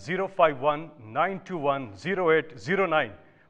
051-921-0809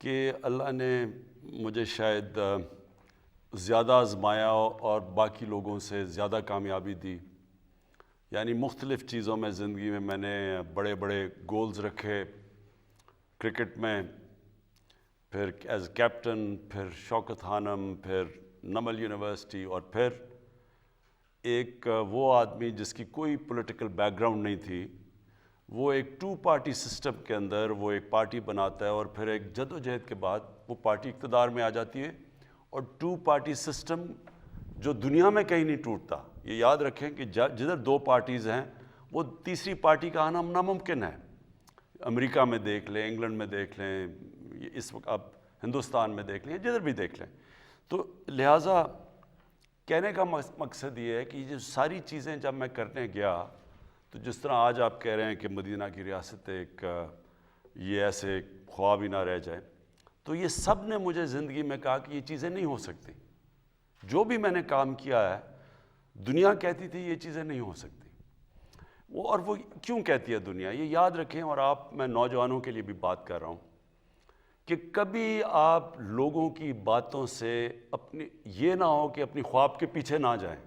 کہ اللہ نے مجھے شاید زیادہ آزمایا اور باقی لوگوں سے زیادہ کامیابی دی. یعنی مختلف چیزوں میں زندگی میں نے بڑے بڑے گولز رکھے. کرکٹ میں پھر ایز کیپٹن، پھر شوکت خانم، پھر نمل یونیورسٹی، اور پھر ایک وہ آدمی جس کی کوئی پولیٹیکل بیک گراؤنڈ نہیں تھی، وہ ایک 2 پارٹی سسٹم کے اندر وہ ایک پارٹی بناتا ہے، اور پھر ایک جد و جہد کے بعد وہ پارٹی اقتدار میں آ جاتی ہے. اور 2 پارٹی سسٹم جو دنیا میں کہیں نہیں ٹوٹتا. یہ یاد رکھیں کہ جدھر 2 پارٹیز ہیں وہ تیسری پارٹی کا آنا ناممکن ہے. امریکہ میں دیکھ لیں، انگلینڈ میں دیکھ لیں، اس وقت اب ہندوستان میں دیکھ لیں، جدھر بھی دیکھ لیں. تو لہٰذا کہنے کا مقصد یہ ہے کہ یہ ساری چیزیں جب میں کرنے گیا، تو جس طرح آج آپ کہہ رہے ہیں کہ مدینہ کی ریاست ایک یہ ایسے خواب ہی نہ رہ جائے، تو یہ سب نے مجھے زندگی میں کہا کہ یہ چیزیں نہیں ہو سکتی. جو بھی میں نے کام کیا ہے دنیا کہتی تھی یہ چیزیں نہیں ہو سکتی. اور وہ کیوں کہتی ہے دنیا؟ یہ یاد رکھیں، اور میں نوجوانوں کے لیے بھی بات کر رہا ہوں کہ کبھی آپ لوگوں کی باتوں سے یہ نہ ہو کہ اپنی خواب کے پیچھے نہ جائیں.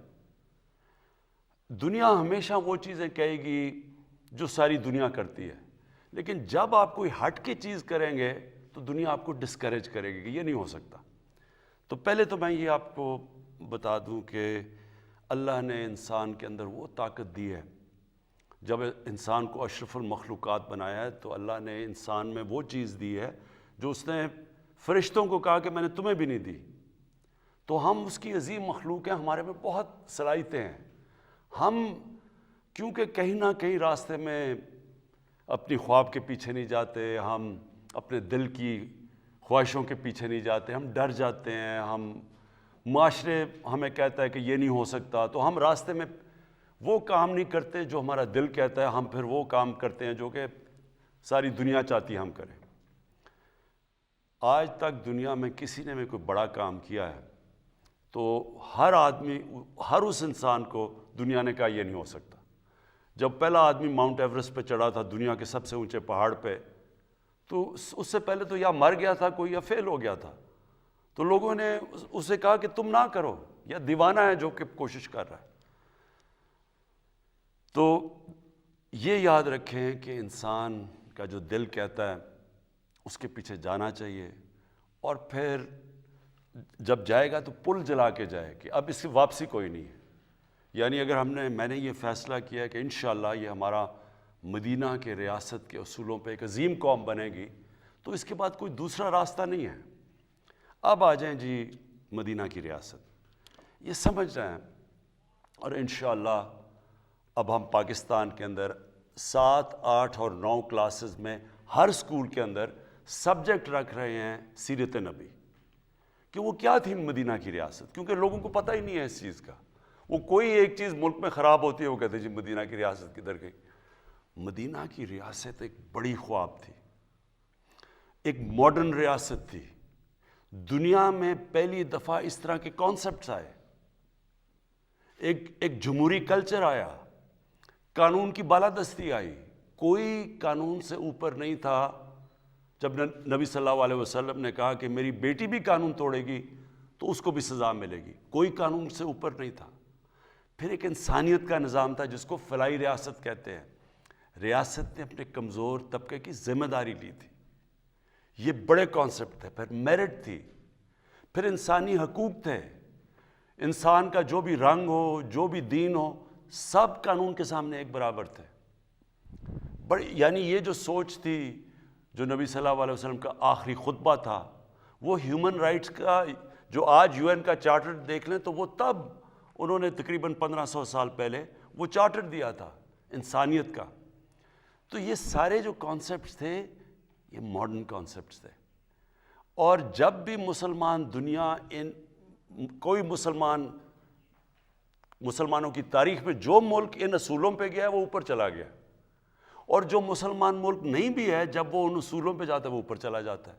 دنیا ہمیشہ وہ چیزیں کہے گی جو ساری دنیا کرتی ہے، لیکن جب آپ کوئی ہٹ کے چیز کریں گے تو دنیا آپ کو ڈسکریج کرے گی کہ یہ نہیں ہو سکتا. تو پہلے تو میں یہ آپ کو بتا دوں کہ اللہ نے انسان کے اندر وہ طاقت دی ہے. جب انسان کو اشرف المخلوقات بنایا ہے تو اللہ نے انسان میں وہ چیز دی ہے جو اس نے فرشتوں کو کہا کہ میں نے تمہیں بھی نہیں دی. تو ہم اس کی عظیم مخلوق ہیں، ہمارے میں بہت صلاحیتیں ہیں. ہم کیونکہ کہیں نہ کہیں راستے میں اپنی خواب کے پیچھے نہیں جاتے، ہم اپنے دل کی خواہشوں کے پیچھے نہیں جاتے، ہم ڈر جاتے ہیں، ہم معاشرے ہمیں کہتا ہے کہ یہ نہیں ہو سکتا، تو ہم راستے میں وہ کام نہیں کرتے جو ہمارا دل کہتا ہے. ہم پھر وہ کام کرتے ہیں جو کہ ساری دنیا چاہتی ہے ہم کریں. آج تک دنیا میں کسی نے بھی کوئی بڑا کام کیا ہے تو ہر آدمی، ہر اس انسان کو دنیا نے کہا یہ نہیں ہو سکتا. جب پہلا آدمی ماؤنٹ ایورسٹ پہ چڑھا تھا، دنیا کے سب سے اونچے پہاڑ پہ، تو اس سے پہلے تو یا مر گیا تھا کوئی یا فیل ہو گیا تھا. تو لوگوں نے اسے کہا کہ تم نہ کرو، یا دیوانہ ہے جو کہ کوشش کر رہا ہے. تو یہ یاد رکھیں کہ انسان کا جو دل کہتا ہے اس کے پیچھے جانا چاہیے، اور پھر جب جائے گا تو پل جلا کے جائے کہ اب اس کی واپسی کوئی نہیں ہے. یعنی اگر میں نے یہ فیصلہ کیا کہ انشاءاللہ یہ ہمارا مدینہ کے ریاست کے اصولوں پہ ایک عظیم قوم بنے گی، تو اس کے بعد کوئی دوسرا راستہ نہیں ہے. اب آ جائیں جی مدینہ کی ریاست، یہ سمجھ رہے ہیں. اور انشاءاللہ اب ہم پاکستان کے اندر 7، 8 اور 9 کلاسز میں ہر سکول کے اندر سبجیکٹ رکھ رہے ہیں سیرت نبی، کہ وہ کیا تھی مدینہ کی ریاست، کیونکہ لوگوں کو پتہ ہی نہیں ہے اس چیز کا. وہ کوئی ایک چیز ملک میں خراب ہوتی ہے وہ کہتے ہیں جی مدینہ کی ریاست کدھر گئی. مدینہ کی ریاست ایک بڑی خواب تھی، ایک ماڈرن ریاست تھی. دنیا میں پہلی دفعہ اس طرح کے کانسیپٹس آئے، ایک جمہوری کلچر آیا، قانون کی بالادستی آئی. کوئی قانون سے اوپر نہیں تھا. جب نبی صلی اللہ علیہ وسلم نے کہا کہ میری بیٹی بھی قانون توڑے گی تو اس کو بھی سزا ملے گی، کوئی قانون سے اوپر نہیں تھا. پھر ایک انسانیت کا نظام تھا جس کو فلاحی ریاست کہتے ہیں. ریاست نے اپنے کمزور طبقے کی ذمہ داری لی تھی. یہ بڑے کانسیپٹ تھے. پھر میرٹ تھی، پھر انسانی حقوق تھے. انسان کا جو بھی رنگ ہو، جو بھی دین ہو، سب قانون کے سامنے ایک برابر تھے. یعنی یہ جو سوچ تھی، جو نبی صلی اللہ علیہ وسلم کا آخری خطبہ تھا، وہ ہیومن رائٹس کا، جو آج UN کا چارٹر دیکھ لیں تو وہ تب انہوں نے تقریباً 1500 سال پہلے وہ چارٹر دیا تھا انسانیت کا. تو یہ سارے جو کانسیپٹس تھے یہ ماڈرن کانسیپٹس تھے. اور جب بھی مسلمان دنیا کوئی مسلمانوں کی تاریخ میں جو ملک ان اصولوں پہ گیا ہے وہ اوپر چلا گیا، اور جو مسلمان ملک نہیں بھی ہے جب وہ ان اصولوں پہ جاتا ہے وہ اوپر چلا جاتا ہے.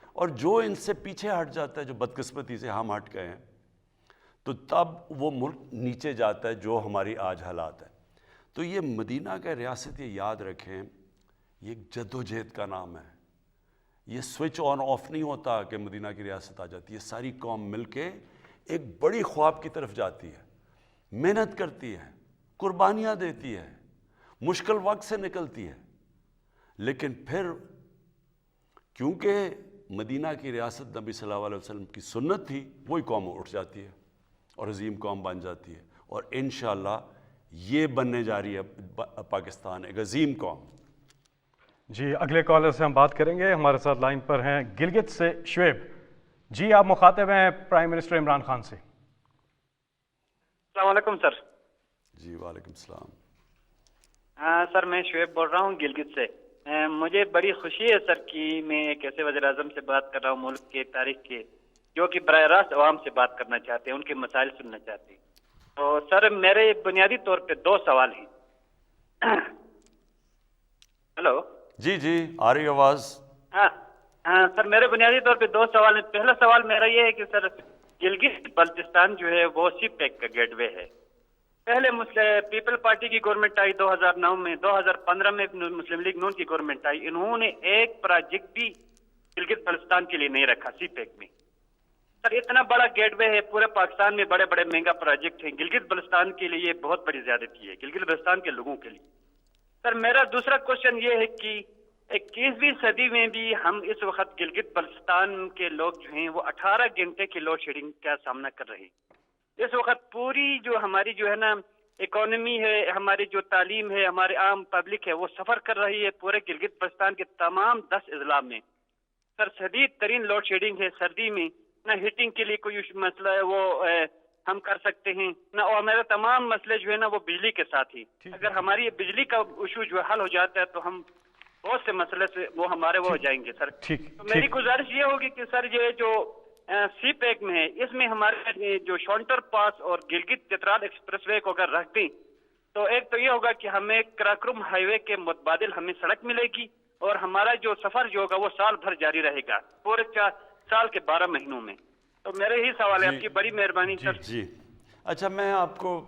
اور جو ان سے پیچھے ہٹ جاتا ہے، جو بدقسمتی سے ہم ہٹ گئے ہیں، تو تب وہ ملک نیچے جاتا ہے، جو ہماری آج حالات ہے. تو یہ مدینہ کا ریاست، یہ یاد رکھیں، یہ ایک جد و جہد کا نام ہے. یہ سوئچ آن آف نہیں ہوتا کہ مدینہ کی ریاست آ جاتی ہے. ساری قوم مل کے ایک بڑی خواب کی طرف جاتی ہے, محنت کرتی ہے, قربانیاں دیتی ہے, مشکل وقت سے نکلتی ہے, لیکن پھر کیونکہ مدینہ کی ریاست نبی صلی اللہ علیہ وسلم کی سنت تھی, وہی قوم اٹھ جاتی ہے اور عظیم قوم بن جاتی ہے. اور انشاءاللہ یہ بننے جا رہی ہے پاکستان ایک عظیم قوم. جی اگلے کالر سے ہم بات کریں گے. ہمارے ساتھ لائن پر ہیں گلگت سے شعیب. جی آپ مخاطب ہیں پرائم منسٹر عمران خان سے. السلام علیکم سر. جی وعلیکم السلام. سر میں شعیب بول رہا ہوں گلگت سے. مجھے بڑی خوشی ہے سر کہ میں ایک ایسے وزیر اعظم سے بات کر رہا ہوں ملک کے تاریخ کے جو کہ براہ راست عوام سے بات کرنا چاہتے ہیں, ان کے مسائل سننا چاہتے ہیں. تو سر میرے بنیادی طور پہ 2 سوال ہیں. ہلو جی جی آ رہی آواز. ہاں سر میرے بنیادی طور پہ 2 سوال ہیں. پہلا سوال میرا یہ ہے کہ سر گلگت بلتستان جو ہے وہ سی پیک کا گیٹ وے ہے. پہلے پیپل پارٹی کی گورنمنٹ آئی 2009 میں, 2015 میں مسلم لیگ نون کی گورنمنٹ آئی. انہوں نے ایک پروجیکٹ بھی گلگت بلتستان کے لیے نہیں رکھا سی پیک میں. سر اتنا بڑا گیٹ وے ہے, پورے پاکستان میں بڑے بڑے مہنگا پروجیکٹ ہیں, گلگت بلتستان کے لیے بہت بڑی زیادتی ہے, گلگت بلتستان کے لوگوں کے لیے. سر میرا دوسرا کوشچن یہ ہے کہ 21ویں صدی میں بھی ہم اس وقت گلگت بلتستان کے لوگ جو ہیں وہ 18 گھنٹے کی لوڈ شیڈنگ کا سامنا کر رہے ہیں. اس وقت پوری جو ہماری جو ہے نا اکانومی ہے, ہماری جو تعلیم ہے, ہمارے عام پبلک ہے, وہ سفر کر رہی ہے پورے گلگت بلتستان کے تمام 10 اضلاع میں. سر شدید ترین لوڈ شیڈنگ ہے سردی میں, نہ ہیٹنگ کے لیے کوئی مسئلہ ہے وہ ہم کر سکتے ہیں نہ, اور میرا تمام مسئلے جو ہے نا وہ بجلی کے ساتھ ہی. اگر ہماری بجلی کا ایشو جو حل ہو جاتا ہے تو ہم بہت سے مسئلے سے وہ ہمارے وہ ہو جائیں گے سر. تو میری گزارش یہ ہوگی کہ سر یہ جو سی پیک میں ہے اس میں ہمارے جو شونٹر پاس اور گلگت چترال ایکسپریس وے کو اگر رکھ دیں تو ایک تو یہ ہوگا کہ ہمیں کراکرم ہائی وے کے متبادل ہمیں سڑک ملے گی, اور ہمارا جو سفر جو ہوگا وہ سال بھر جاری رہے گا, پورے 4 سال کے 12 مہینوں میں. تو میرے ہی سوال ہے, آپ کی بڑی مہربانی سر. جی اچھا, میں آپ کو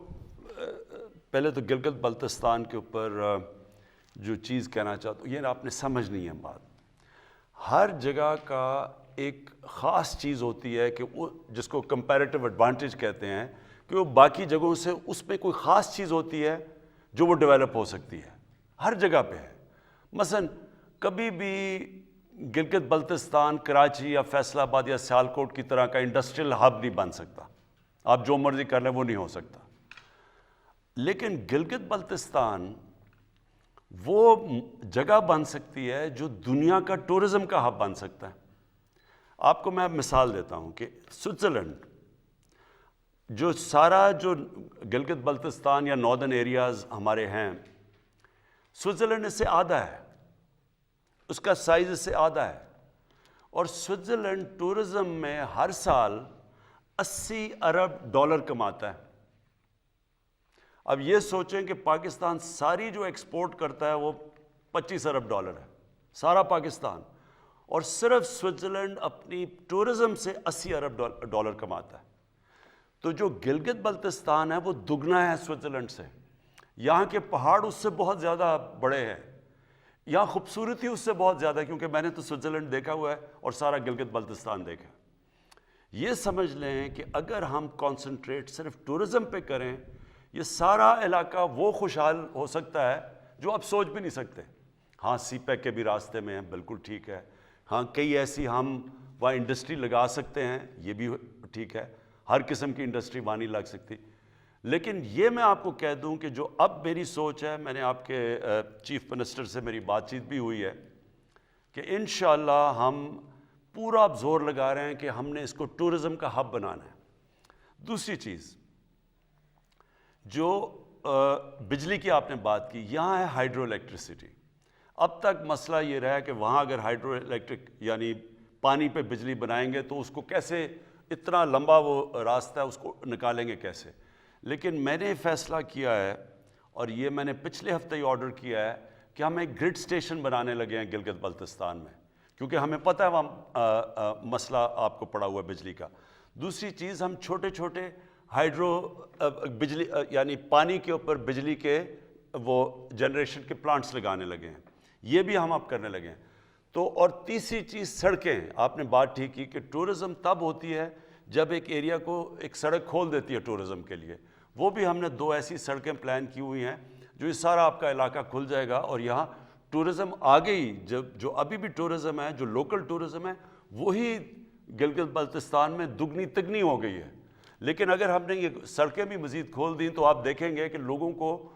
پہلے تو گلگت بلتستان کے اوپر جو چیز کہنا چاہتا ہوں, یہ آپ نے سمجھنی ہے بات. ہر جگہ کا ایک خاص چیز ہوتی ہے کہ وہ جس کو کمپیریٹیو ایڈوانٹیج کہتے ہیں, کہ وہ باقی جگہوں سے اس میں کوئی خاص چیز ہوتی ہے جو وہ ڈیولپ ہو سکتی ہے, ہر جگہ پہ ہے. مثلا کبھی بھی گلگت بلتستان کراچی یا فیصل آباد یا سیالکوٹ کی طرح کا انڈسٹریل ہب نہیں بن سکتا, آپ جو مرضی کر لیں وہ نہیں ہو سکتا. لیکن گلگت بلتستان وہ جگہ بن سکتی ہے جو دنیا کا ٹورزم کا ہب بن سکتا ہے. آپ کو میں مثال دیتا ہوں کہ سوئٹزرلینڈ جو سارا جو گلگت بلتستان یا ناردرن ایریاز ہمارے ہیں, سوئٹزرلینڈ اس سے آدھا ہے, اس کا سائز اس سے آدھا ہے. اور سوئٹزرلینڈ ٹورزم میں ہر سال $80 ارب کماتا ہے. اب یہ سوچیں کہ پاکستان ساری جو ایکسپورٹ کرتا ہے وہ $25 ارب ہے, سارا پاکستان, اور صرف سوئٹزرلینڈ اپنی ٹورزم سے $80 ارب کماتا ہے. تو جو گلگت بلتستان ہے وہ دگنا ہے سوئٹزرلینڈ سے. یہاں کے پہاڑ اس سے بہت زیادہ بڑے ہیں, یہاں خوبصورتی اس سے بہت زیادہ ہے, کیونکہ میں نے تو سوئٹزرلینڈ دیکھا ہوا ہے اور سارا گلگت بلتستان دیکھا. یہ سمجھ لیں کہ اگر ہم کانسنٹریٹ صرف ٹورزم پہ کریں, یہ سارا علاقہ وہ خوشحال ہو سکتا ہے جو آپ سوچ بھی نہیں سکتے. ہاں سی پیک کے بھی راستے میں ہیں, بالکل ٹھیک ہے. ہاں کئی ایسی ہم وہاں انڈسٹری لگا سکتے ہیں, یہ بھی ٹھیک ہے, ہر قسم کی انڈسٹری وہاں نہیں لگ سکتی. لیکن یہ میں آپ کو کہہ دوں کہ جو اب میری سوچ ہے, میں نے آپ کے چیف منسٹر سے میری بات چیت بھی ہوئی ہے کہ انشاءاللہ ہم پورا اب زور لگا رہے ہیں کہ ہم نے اس کو ٹورزم کا ہب بنانا ہے. دوسری چیز جو بجلی کی آپ نے بات کی, یہاں ہے ہائیڈرو الیکٹریسٹی. اب تک مسئلہ یہ رہا ہے کہ وہاں اگر ہائیڈرو الیکٹرک یعنی پانی پہ بجلی بنائیں گے تو اس کو کیسے, اتنا لمبا وہ راستہ ہے, اس کو نکالیں گے کیسے. لیکن میں نے فیصلہ کیا ہے, اور یہ میں نے پچھلے ہفتے ہی آرڈر کیا ہے, کہ ہم ایک گرڈ اسٹیشن بنانے لگے ہیں گلگت بلتستان میں, کیونکہ ہمیں پتہ ہے وہاں مسئلہ آپ کو پڑا ہوا ہے بجلی کا. دوسری چیز, ہم چھوٹے چھوٹے ہائیڈرو بجلی یعنی پانی کے اوپر بجلی کے وہ جنریشن کے پلانٹس لگانے لگے ہیں, یہ بھی ہم اب کرنے لگے ہیں. تو اور تیسری چیز سڑکیں. آپ نے بات ٹھیک کی کہ ٹورزم تب ہوتی ہے جب ایک ایریا کو ایک سڑک کھول دیتی ہے ٹورزم کے لیے. وہ بھی ہم نے 2 ایسی سڑکیں پلان کی ہوئی ہیں جو یہ سارا آپ کا علاقہ کھل جائے گا, اور یہاں ٹورزم آگے ہی جو ابھی بھی ٹورزم ہے, جو لوکل ٹورزم ہے, وہی گلگت بلتستان میں دگنی تگنی ہو گئی ہے. لیکن اگر ہم نے یہ سڑکیں بھی مزید کھول دیں تو آپ دیکھیں گے کہ لوگوں کو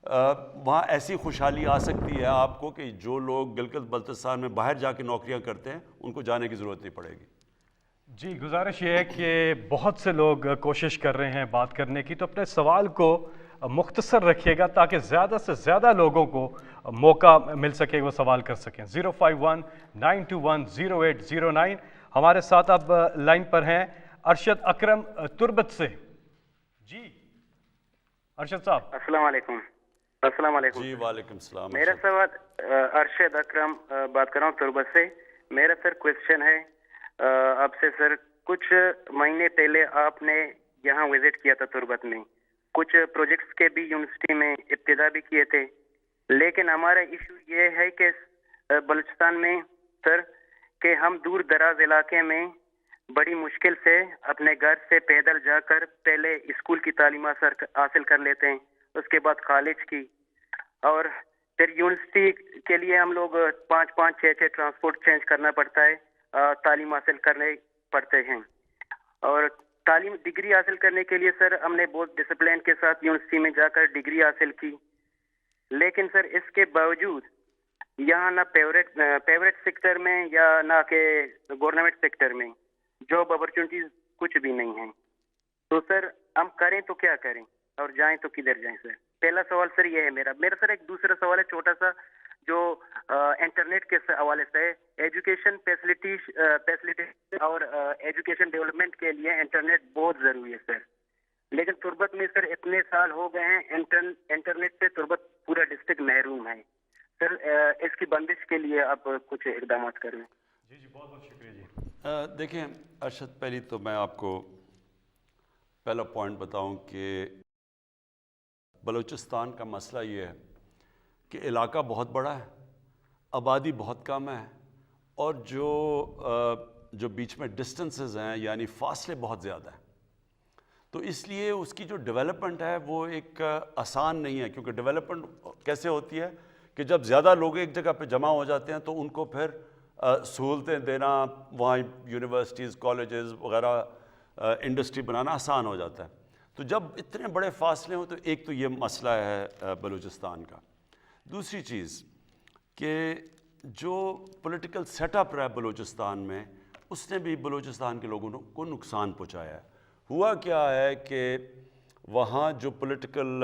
وہاں ایسی خوشحالی آ سکتی ہے آپ کو کہ جو لوگ گلگت بلتستان میں باہر جا کے نوکریاں کرتے ہیں ان کو جانے کی ضرورت نہیں پڑے گی. جی, گزارش یہ ہے کہ بہت سے لوگ کوشش کر رہے ہیں بات کرنے کی, تو اپنے سوال کو مختصر رکھیے گا تاکہ زیادہ سے زیادہ لوگوں کو موقع مل سکے وہ سوال کر سکیں. 051-921-0809. ہمارے ساتھ اب لائن پر ہیں ارشد اکرم تربت سے. جی ارشد صاحب. السلام علیکم. السلام علیکم. جی وعلیکم السلام. میرا سوال ارشد اکرم بات کر رہا ہوں تربت سے. میرا سر کویشچن ہے آپ سے. سر کچھ مہینے پہلے آپ نے یہاں وزٹ کیا تھا تربت میں, کچھ پروجیکٹس کے بھی یونیورسٹی میں ابتدا بھی کیے تھے, لیکن ہمارا ایشو یہ ہے کہ بلوچستان میں سر کہ ہم دور دراز علاقے میں بڑی مشکل سے اپنے گھر سے پیدل جا کر پہلے اسکول کی تعلیم حاصل کر لیتے ہیں, اس کے بعد کالج کی, اور پھر یونیورسٹی کے لیے ہم لوگ 5-6 ٹرانسپورٹ چینج کرنا پڑتا ہے, تعلیم حاصل کرنے پڑتے ہیں. اور تعلیم ڈگری حاصل کرنے کے لیے سر ہم نے بہت ڈسپلن کے ساتھ یونیورسٹی میں جا کر ڈگری حاصل کی, لیکن سر اس کے باوجود یہاں نہ پرائیویٹ سیکٹر میں یا نہ کہ گورنمنٹ سیکٹر میں جاب اپرچونیٹیز کچھ بھی نہیں ہیں. تو سر ہم کریں تو کیا کریں اور جائیں تو کدھر جائیں سر؟ پہلا سوال سر یہ ہے میرا سر. ایک دوسرا سوال ہے چھوٹا سا جو انٹرنیٹ کے حوالے سے ہے. ایجوکیشن فیسلٹی اور ایجوکیشن ڈیولپمنٹ کے لیے انٹرنیٹ بہت ضروری ہے سر, لیکن تربت میں سر اتنے سال ہو گئے ہیں انٹرنیٹ سے تربت پورا ڈسٹرکٹ محروم ہے سر. اس کی بندش کے لیے آپ کچھ اقدامات کریں. جی بہت بہت شکریہ. جی دیکھیں ارشد, پہلی تو میں آپ کو پہلا پوائنٹ بتاؤں کہ بلوچستان کا مسئلہ یہ ہے کہ علاقہ بہت بڑا ہے, آبادی بہت کم ہے, اور جو بیچ میں ڈسٹنسز ہیں یعنی فاصلے بہت زیادہ ہیں. تو اس لیے اس کی جو ڈیولپمنٹ ہے وہ ایک آسان نہیں ہے, کیونکہ ڈیولپمنٹ کیسے ہوتی ہے کہ جب زیادہ لوگ ایک جگہ پہ جمع ہو جاتے ہیں تو ان کو پھر سہولتیں دینا, وہاں یونیورسٹیز کالجز وغیرہ انڈسٹری بنانا آسان ہو جاتا ہے. تو جب اتنے بڑے فاصلے ہوں تو ایک تو یہ مسئلہ ہے بلوچستان کا. دوسری چیز کہ جو پولیٹیکل سیٹ اپ رہا ہے بلوچستان میں, اس نے بھی بلوچستان کے لوگوں کو نقصان پہنچایا ہے. ہوا کیا ہے کہ وہاں جو پولیٹیکل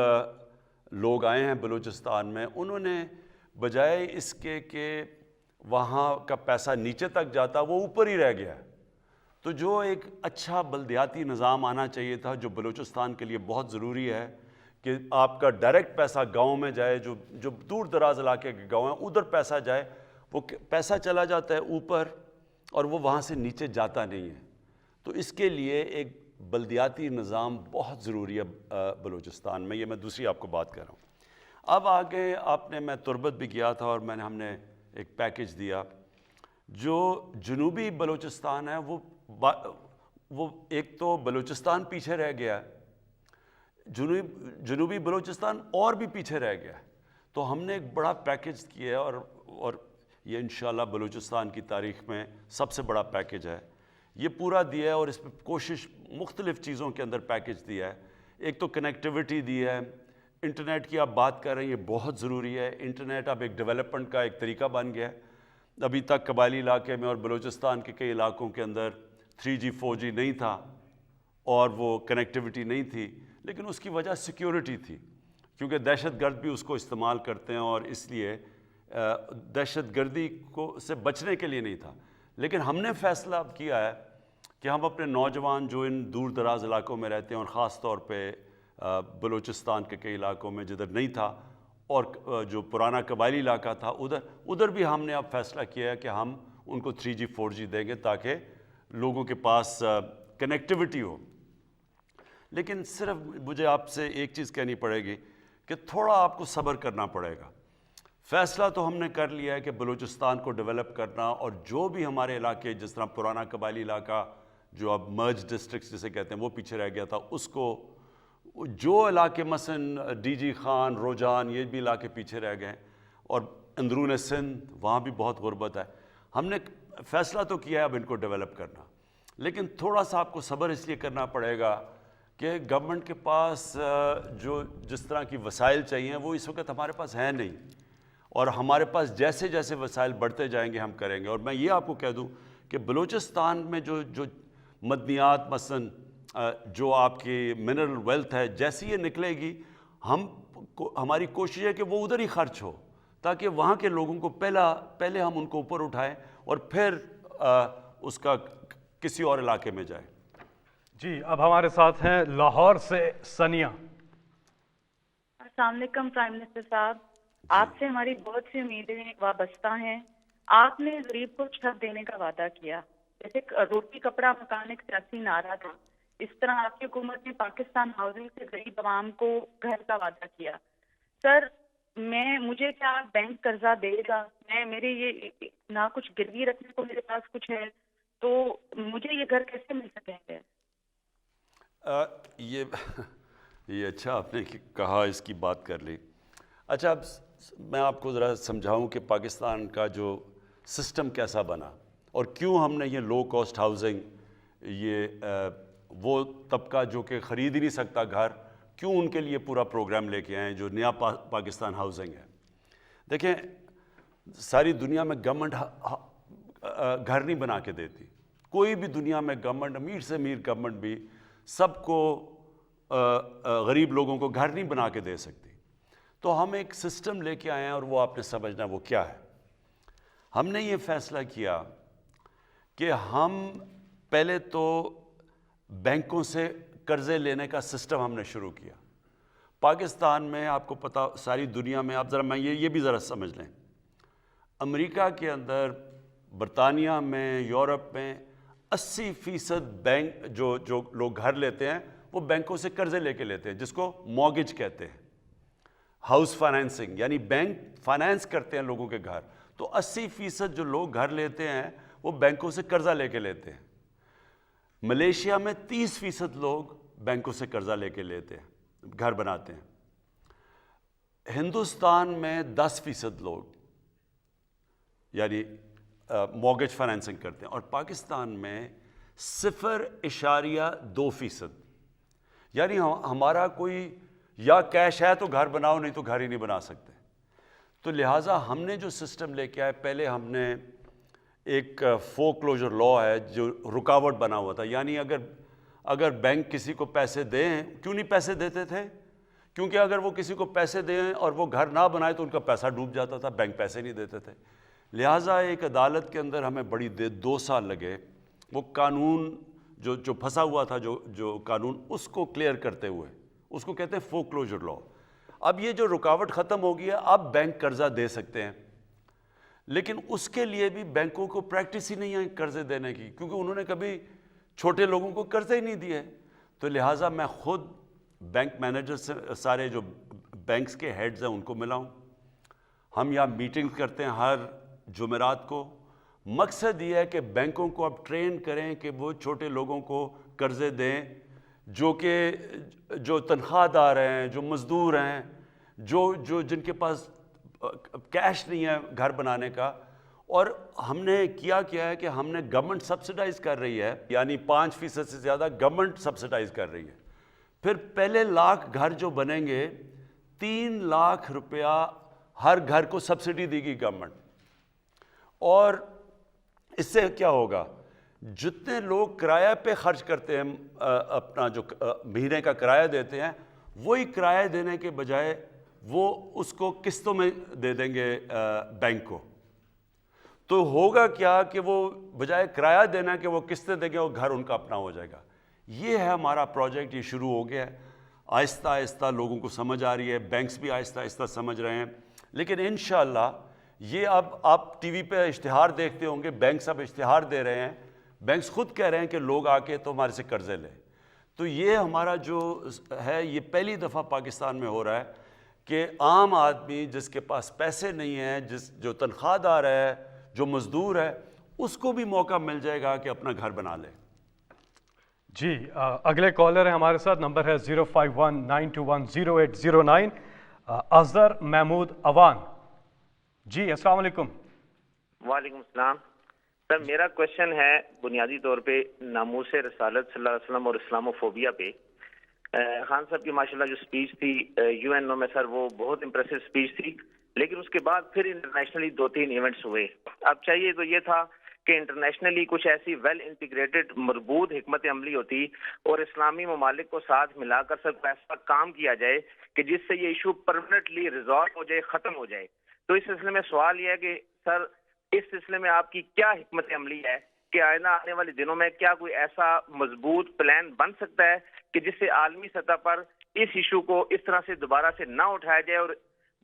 لوگ آئے ہیں بلوچستان میں, انہوں نے بجائے اس کے کہ وہاں کا پیسہ نیچے تک جاتا وہ اوپر ہی رہ گیا ہے. تو جو ایک اچھا بلدیاتی نظام آنا چاہیے تھا جو بلوچستان کے لیے بہت ضروری ہے کہ آپ کا ڈائریکٹ پیسہ گاؤں میں جائے, جو دور دراز علاقے کے گاؤں ہیں ادھر پیسہ جائے, وہ پیسہ چلا جاتا ہے اوپر اور وہ وہاں سے نیچے جاتا نہیں ہے. تو اس کے لیے ایک بلدیاتی نظام بہت ضروری ہے بلوچستان میں. یہ میں دوسری آپ کو بات کر رہا ہوں. اب آگے میں تربت بھی گیا تھا اور ہم نے ایک پیکج دیا. جو جنوبی بلوچستان ہے وہ ایک تو بلوچستان پیچھے رہ گیا ہے, جنوبی بلوچستان اور بھی پیچھے رہ گیا ہے. تو ہم نے ایک بڑا پیکج کیا ہے اور یہ انشاءاللہ بلوچستان کی تاریخ میں سب سے بڑا پیکج ہے. یہ پورا دیا ہے اور اس پہ کوشش مختلف چیزوں کے اندر پیکج دیا ہے. ایک تو کنیکٹیوٹی دی ہے, انٹرنیٹ کی آپ بات کر رہے ہیں, یہ بہت ضروری ہے. انٹرنیٹ اب ایک ڈیولپمنٹ کا ایک طریقہ بن گیا ہے. ابھی تک قبائلی علاقے میں اور بلوچستان کے کئی علاقوں کے اندر 3G 4G نہیں تھا اور وہ کنیکٹیوٹی نہیں تھی, لیکن اس کی وجہ سیکیورٹی تھی, کیونکہ دہشت گرد بھی اس کو استعمال کرتے ہیں اور اس لیے دہشت گردی سے بچنے کے لیے نہیں تھا. لیکن ہم نے فیصلہ اب کیا ہے کہ ہم اپنے نوجوان جو ان دور دراز علاقوں میں رہتے ہیں اور خاص طور پہ بلوچستان کے کئی علاقوں میں جدھر نہیں تھا اور جو پرانا قبائلی علاقہ تھا ادھر بھی ہم نے اب فیصلہ کیا ہے کہ ہم ان کو 3G 4G دیں گے تاکہ لوگوں کے پاس کنیکٹیوٹی ہو. لیکن صرف مجھے آپ سے ایک چیز کہنی پڑے گی کہ تھوڑا آپ کو صبر کرنا پڑے گا. فیصلہ تو ہم نے کر لیا ہے کہ بلوچستان کو ڈیولپ کرنا، اور جو بھی ہمارے علاقے جس طرح پرانا قبائلی علاقہ جو اب مرج ڈسٹرکٹس جسے کہتے ہیں وہ پیچھے رہ گیا تھا، اس کو جو علاقے مثلا ڈی جی خان، روجان، یہ بھی علاقے پیچھے رہ گئے، اور اندرون سندھ وہاں بھی بہت غربت ہے. ہم نے فیصلہ تو کیا ہے اب ان کو ڈیولپ کرنا، لیکن تھوڑا سا آپ کو صبر اس لیے کرنا پڑے گا کہ گورنمنٹ کے پاس جو جس طرح کی وسائل چاہیے وہ اس وقت ہمارے پاس ہیں نہیں، اور ہمارے پاس جیسے جیسے وسائل بڑھتے جائیں گے ہم کریں گے. اور میں یہ آپ کو کہہ دوں کہ بلوچستان میں جو مدنیات مثلا جو آپ کی منرل ویلتھ ہے، جیسی یہ نکلے گی ہماری کوشش ہے کہ وہ ادھر ہی خرچ ہو، تاکہ وہاں کے لوگوں کو پہلے ہم ان کو اوپر اٹھائیں اور پھر اس کا کسی اور علاقے میں جائے. جی اب ہمارے ساتھ ہیں لاہور سے ثانیہ. السلام علیکم پرائم منسٹر صاحب، آپ سے ہماری بہت سی امیدیں وابستہ ہیں. آپ نے غریب کو چھت دینے کا وعدہ کیا، جیسے روٹی کپڑا مکان ایک سیاسی نعرہ تھا، اس طرح آپ کی حکومت نے پاکستان ہاؤسنگ سے غریب عوام کو گھر کا وعدہ کیا. سر مجھے کیا بینک قرضہ دے گا؟ میرے یہ نہ کچھ گروی رکھنے کو میرے پاس کچھ ہے، تو مجھے یہ گھر کیسے مل سکیں گے؟ یہ اچھا آپ نے کہا، اس کی بات کر لی. اچھا اب میں آپ کو ذرا سمجھاؤں کہ پاکستان کا جو سسٹم کیسا بنا اور کیوں ہم نے یہ لو کاسٹ ہاؤسنگ، یہ وہ طبقہ جو کہ خرید ہی نہیں سکتا گھر، کیوں ان کے لیے پورا پروگرام لے کے آئے جو نیا پاکستان ہاؤسنگ ہے. دیکھیں ساری دنیا میں گورنمنٹ گھر نہیں بنا کے دیتی، کوئی بھی دنیا میں گورنمنٹ، امیر سے امیر گورنمنٹ بھی سب کو غریب لوگوں کو گھر نہیں بنا کے دے سکتی. تو ہم ایک سسٹم لے کے آئے ہیں، اور وہ آپ نے سمجھنا وہ کیا ہے. ہم نے یہ فیصلہ کیا کہ ہم پہلے تو بینکوں سے قرضے لینے کا سسٹم ہم نے شروع کیا. پاکستان میں آپ کو پتہ، ساری دنیا میں آپ ذرا میں یہ بھی ذرا سمجھ لیں، امریکہ کے اندر، برطانیہ میں، یورپ میں 80% بینک جو لوگ گھر لیتے ہیں وہ بینکوں سے قرضے لے کے لیتے ہیں، جس کو مارگیج کہتے ہیں، ہاؤس فائنینسنگ، یعنی بینک فائنینس کرتے ہیں لوگوں کے گھر. تو 80% جو لوگ گھر لیتے ہیں وہ بینکوں سے قرضہ لے کے لیتے ہیں. ملیشیا میں 30% لوگ بینکوں سے قرضہ لے کے لیتے ہیں، گھر بناتے ہیں. ہندوستان میں 10% لوگ یعنی مارگیج فائنینسنگ کرتے ہیں، اور پاکستان میں 0.2%. یعنی ہمارا کوئی یا کیش ہے تو گھر بناؤ، نہیں تو گھر ہی نہیں بنا سکتے. تو لہٰذا ہم نے جو سسٹم لے کے آئے، پہلے ہم نے ایک فور کلوجر لا ہے جو رکاوٹ بنا ہوا تھا. یعنی اگر بینک کسی کو پیسے دیں، کیوں نہیں پیسے دیتے تھے؟ کیونکہ اگر وہ کسی کو پیسے دیں اور وہ گھر نہ بنائے تو ان کا پیسہ ڈوب جاتا تھا، بینک پیسے نہیں دیتے تھے. لہٰذا ایک عدالت کے اندر ہمیں بڑی 2 سال لگے وہ قانون جو پھنسا ہوا تھا، جو قانون، اس کو کلیئر کرتے ہوئے. اس کو کہتے ہیں فور کلوجر لا. اب یہ جو رکاوٹ ختم ہو گئی ہے، اب بینک قرضہ دے سکتے ہیں. لیکن اس کے لیے بھی بینکوں کو پریکٹس ہی نہیں ہے قرضے دینے کی، کیونکہ انہوں نے کبھی چھوٹے لوگوں کو قرضے ہی نہیں دیے. تو لہٰذا میں خود بینک مینیجر سے، سارے جو بینکس کے ہیڈز ہیں ان کو ملا ہوں. ہم یہاں میٹنگ کرتے ہیں ہر جمعرات کو. مقصد یہ ہے کہ بینکوں کو اب ٹرین کریں کہ وہ چھوٹے لوگوں کو قرضے دیں، جو تنخواہ دار ہیں، جو مزدور ہیں، جو جن کے پاس کیش نہیں ہے گھر بنانے کا. اور ہم نے کیا ہے کہ ہم نے گورنمنٹ سبسڈائز کر رہی ہے، یعنی 5% سے زیادہ گورنمنٹ سبسڈائز کر رہی ہے. پھر پہلے لاکھ گھر جو بنیں گے، 3 لاکھ روپیہ ہر گھر کو سبسڈی دے گی گورنمنٹ. اور اس سے کیا ہوگا، جتنے لوگ کرایہ پہ خرچ کرتے ہیں، اپنا جو مہینے کا کرایہ دیتے ہیں، وہی کرایہ دینے کے بجائے وہ اس کو قسطوں میں دے دیں گے بینک کو. تو ہوگا کیا کہ وہ بجائے کرایہ دینا کہ وہ قسطیں دیں گے، وہ گھر ان کا اپنا ہو جائے گا. یہ ہے ہمارا پروجیکٹ، یہ شروع ہو گیا ہے. آہستہ آہستہ لوگوں کو سمجھ آ رہی ہے، بینکس بھی آہستہ آہستہ سمجھ رہے ہیں. لیکن انشاءاللہ یہ اب آپ ٹی وی پہ اشتہار دیکھتے ہوں گے، بینکس اب اشتہار دے رہے ہیں، بینکس خود کہہ رہے ہیں کہ لوگ آ کے تو ہمارے سے قرضے لیں. تو یہ ہمارا جو ہے، یہ پہلی دفعہ پاکستان میں ہو رہا ہے کہ عام آدمی جس کے پاس پیسے نہیں ہیں، جو تنخواہ دار ہے، جو مزدور ہے، اس کو بھی موقع مل جائے گا کہ اپنا گھر بنا لے۔ جی اگلے کالر ہیں ہمارے ساتھ، نمبر ہے 0519210809، اظہر محمود اوان۔ جی السلام علیکم۔ وعلیکم السلام سر، میرا کوشچن ہے بنیادی طور پہ ناموس رسالت صلی اللہ علیہ وسلم اور اسلاموفوبیا پہ۔ خان صاحب کی ماشاءاللہ جو سپیچ تھی UN میں سر، وہ بہت امپریسو سپیچ تھی، لیکن اس کے بعد پھر انٹرنیشنلی 2-3 ایونٹس ہوئے۔ اب چاہیے تو یہ تھا کہ انٹرنیشنلی کچھ ایسی ویل انٹیگریٹڈ مربوط حکمت عملی ہوتی اور اسلامی ممالک کو ساتھ ملا کر سب ایسا کام کیا جائے کہ جس سے یہ ایشو پرماننٹلی ریزالو ہو جائے، ختم ہو جائے۔ تو اس سلسلے میں سوال یہ ہے کہ سر اس سلسلے میں آپ کی کیا حکمت عملی ہے کہ آئندہ آنے والے دنوں میں کیا کوئی ایسا مضبوط پلان بن سکتا ہے کہ جس سے عالمی سطح پر اس ایشو کو اس طرح سے دوبارہ سے نہ اٹھایا جائے اور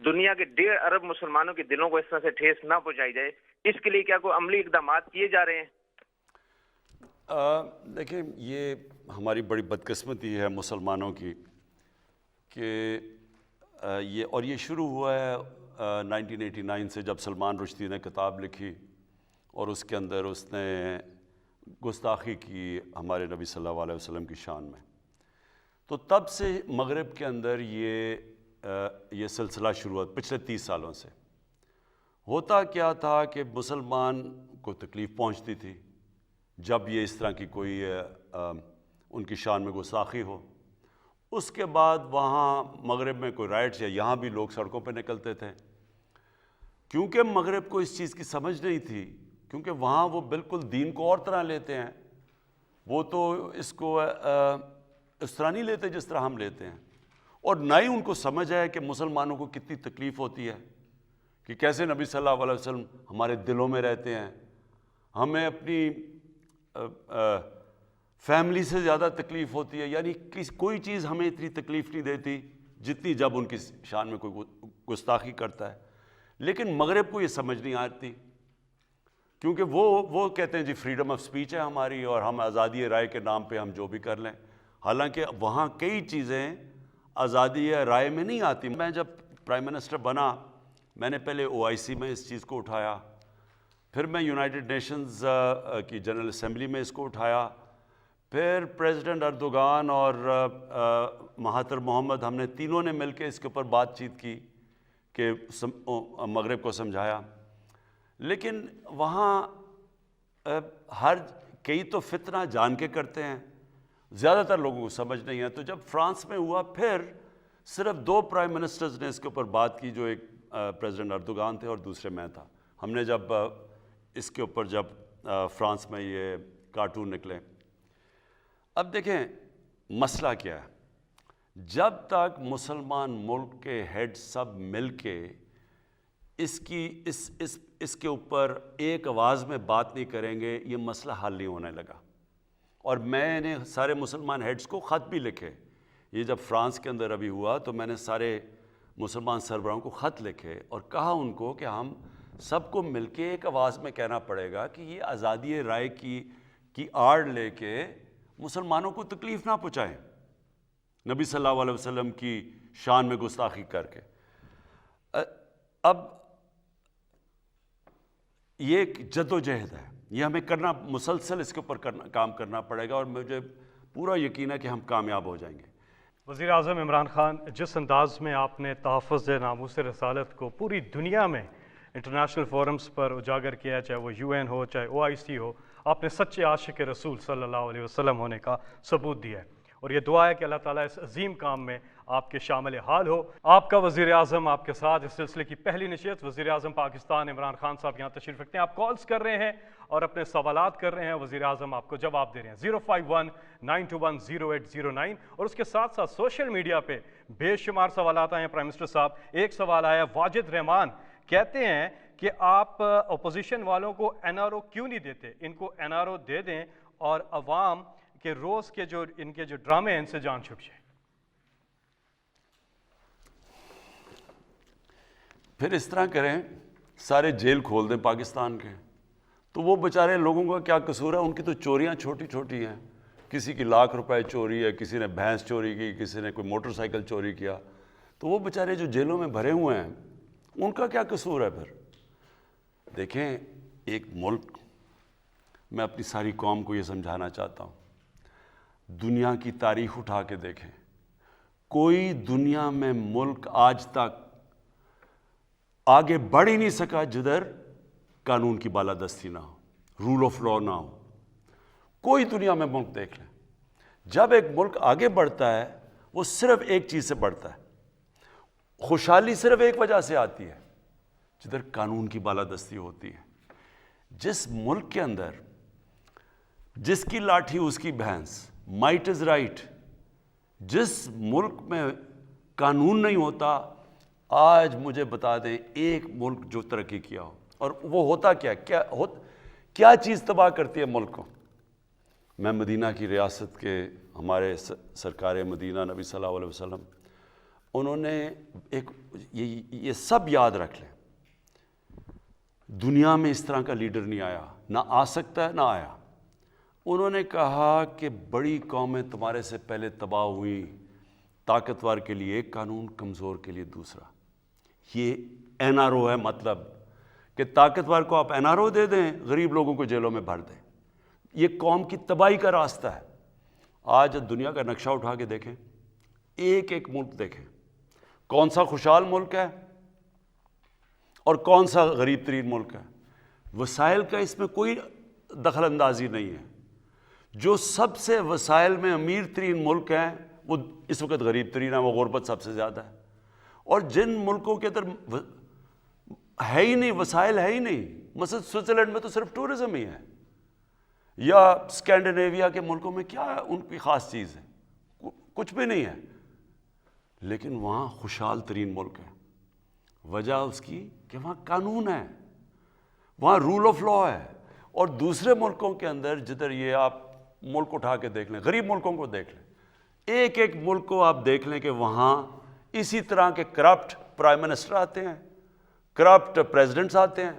دنیا کے 1.5 ارب مسلمانوں کے دلوں کو اس طرح سے ٹھیس نہ پہنچائی جائے؟ اس کے لیے کیا کوئی عملی اقدامات کیے جا رہے ہیں؟ دیکھیں، یہ ہماری بڑی بدقسمتی ہے مسلمانوں کی کہ یہ شروع ہوا ہے 1989 سے، جب سلمان رشدی نے کتاب لکھی اور اس کے اندر اس نے گستاخی کی ہمارے نبی صلی اللہ علیہ وسلم کی شان میں۔ تو تب سے مغرب کے اندر یہ سلسلہ شروع ہوا پچھلے 30 سالوں سے۔ ہوتا کیا تھا کہ مسلمان کو تکلیف پہنچتی تھی جب یہ اس طرح کی کوئی ان کی شان میں گستاخی ہو۔ اس کے بعد وہاں مغرب میں کوئی رائٹس یا یہاں بھی لوگ سڑکوں پہ نکلتے تھے، کیونکہ مغرب کو اس چیز کی سمجھ نہیں تھی، کیونکہ وہاں وہ بالکل دین کو اور طرح لیتے ہیں، وہ تو اس کو اس طرح نہیں لیتے جس طرح ہم لیتے ہیں، اور نہ ہی ان کو سمجھ ہے کہ مسلمانوں کو کتنی تکلیف ہوتی ہے، کہ کیسے نبی صلی اللہ علیہ وسلم ہمارے دلوں میں رہتے ہیں، ہمیں اپنی فیملی سے زیادہ تکلیف ہوتی ہے، یعنی کوئی چیز ہمیں اتنی تکلیف نہیں دیتی جتنی جب ان کی شان میں کوئی گستاخی کرتا ہے۔ لیکن مغرب کو یہ سمجھ نہیں آتی، کیونکہ وہ کہتے ہیں جی فریڈم آف سپیچ ہے ہماری اور ہم آزادی رائے کے نام پہ ہم جو بھی کر لیں، حالانکہ وہاں کئی چیزیں آزادی رائے میں نہیں آتی۔ میں جب پرائم منسٹر بنا، میں نے پہلے OIC میں اس چیز کو اٹھایا، پھر میں یونائٹڈ نیشنز کی جنرل اسمبلی میں اس کو اٹھایا، پھر پریزیڈنٹ اردوغان اور مہاتر محمد، ہم نے تینوں نے مل کے اس کے اوپر بات چیت کی کہ مغرب کو سمجھایا، لیکن وہاں کئی تو فتنہ جان کے کرتے ہیں، زیادہ تر لوگوں کو سمجھ نہیں ہے۔ تو جب فرانس میں ہوا، پھر صرف 2 پرائم منسٹرز نے اس کے اوپر بات کی، جو ایک پریزیڈنٹ اردوغان تھے اور دوسرے میں تھا۔ ہم نے جب اس کے اوپر فرانس میں یہ کارٹون نکلے، اب دیکھیں مسئلہ کیا ہے، جب تک مسلمان ملک کے ہیڈ سب مل کے اس کے اوپر ایک آواز میں بات نہیں کریں گے، یہ مسئلہ حل نہیں ہونے لگا۔ اور میں نے سارے مسلمان ہیڈز کو خط بھی لکھے، یہ جب فرانس کے اندر ابھی ہوا تو میں نے سارے مسلمان سربراہوں کو خط لکھے اور کہا ان کو کہ ہم سب کو مل کے ایک آواز میں کہنا پڑے گا کہ یہ آزادی رائے کی آڑ لے کے مسلمانوں کو تکلیف نہ پہنچائیں، نبی صلی اللہ علیہ وسلم کی شان میں گستاخی کر کے۔ اب یہ ایک جد و جہد ہے، یہ ہمیں کرنا، مسلسل اس کے اوپر کام کرنا پڑے گا، اور مجھے پورا یقین ہے کہ ہم کامیاب ہو جائیں گے۔ وزیر اعظم عمران خان، جس انداز میں آپ نے تحفظ ناموس رسالت کو پوری دنیا میں انٹرنیشنل فورمز پر اجاگر کیا، چاہے وہ UN ہو چاہے OIC ہو، آپ نے سچے عاشق رسول صلی اللہ علیہ وسلم ہونے کا ثبوت دیا ہے، اور یہ دعا ہے کہ اللہ تعالیٰ اس عظیم کام میں آپ کے شامل حال ہو۔ آپ کا وزیر اعظم آپ کے ساتھ اس سلسلے کی پہلی نشست، وزیر اعظم پاکستان عمران خان صاحب یہاں تشریف رکھتے ہیں، آپ کالز کر رہے ہیں اور اپنے سوالات کر رہے ہیں، وزیر اعظم آپ کو جواب دے رہے ہیں 0519210809، اور اس کے ساتھ ساتھ سوشل میڈیا پہ بے شمار سوالات آئے ہیں پرائم منسٹر صاحب۔ ایک سوال آیا، واجد رحمان کہتے ہیں کہ آپ اپوزیشن والوں کو NRO کیوں نہیں دیتے، ان کو NRO دے دیں اور عوام کے روز کے ان کے جو ڈرامے ہیں ان سے جان چھپ جائے۔ پھر اس طرح کریں، سارے جیل کھول دیں پاکستان کے، تو وہ بیچارے لوگوں کا کیا قصور ہے؟ ان کی تو چوریاں چھوٹی چھوٹی ہیں، کسی کی 1,00,000 روپے چوری ہے، کسی نے بھینس چوری کی، کسی نے کوئی موٹر سائیکل چوری کیا، تو وہ بیچارے جو جیلوں میں بھرے ہوئے ہیں ان کا کیا قصور ہے پھر؟ دیکھیں ایک ملک، میں اپنی ساری قوم کو یہ سمجھانا چاہتا ہوں، دنیا کی تاریخ اٹھا کے دیکھیں، کوئی دنیا میں ملک آج تک آگے بڑھ ہی نہیں سکا جدھر قانون کی بالادستی نہ ہو، رول آف لا نہ ہو۔ کوئی دنیا میں ملک دیکھ لیں، جب ایک ملک آگے بڑھتا ہے وہ صرف ایک چیز سے بڑھتا ہے، خوشحالی صرف ایک وجہ سے آتی ہے، جدھر قانون کی بالادستی ہوتی ہے۔ جس ملک کے اندر جس کی لاٹھی اس کی بھینس، مائٹ از رائٹ، جس ملک میں قانون نہیں ہوتا، آج مجھے بتا دیں ایک ملک جو ترقی کیا ہو، اور وہ ہوتا کیا چیز تباہ کرتی ہے ملک کو؟ میں مدینہ کی ریاست کے ہمارے سرکار مدینہ نبی صلی اللہ علیہ وسلم، انہوں نے یہ سب یاد رکھ لیں، دنیا میں اس طرح کا لیڈر نہیں آیا، نہ آ سکتا ہے نہ آیا۔ انہوں نے کہا کہ بڑی قومیں تمہارے سے پہلے تباہ ہوئیں، طاقتور کے لیے ایک قانون، کمزور کے لیے دوسرا۔ یہ این آر او ہے، مطلب کہ طاقتور کو آپ این آر او دے دیں، غریب لوگوں کو جیلوں میں بھر دیں۔ یہ قوم کی تباہی کا راستہ ہے۔ آج دنیا کا نقشہ اٹھا کے دیکھیں، ایک ایک ملک دیکھیں، کون سا خوشحال ملک ہے اور کون سا غریب ترین ملک ہے۔ وسائل کا اس میں کوئی دخل اندازی نہیں ہے۔ جو سب سے وسائل میں امیر ترین ملک ہیں وہ اس وقت غریب ترین ہے، وہ غربت سب سے زیادہ ہے۔ اور جن ملکوں کے اندر ہے ہی نہیں، وسائل ہے ہی نہیں، مثلا سوئٹزرلینڈ میں تو صرف ٹورزم ہی ہے، یا اسکینڈینیویا کے ملکوں میں کیا ہے ان کی خاص چیز ہے؟ کچھ بھی نہیں ہے، لیکن وہاں خوشحال ترین ملک ہے۔ وجہ اس کی کہ وہاں قانون ہے، وہاں رول آف لا ہے۔ اور دوسرے ملکوں کے اندر جدھر یہ آپ ملک اٹھا کے دیکھ لیں، غریب ملکوں کو دیکھ لیں، ایک ایک ملک کو آپ دیکھ لیں کہ وہاں اسی طرح کے کرپٹ پرائم منسٹر آتے ہیں، کرپٹ پریزیڈنٹس آتے ہیں،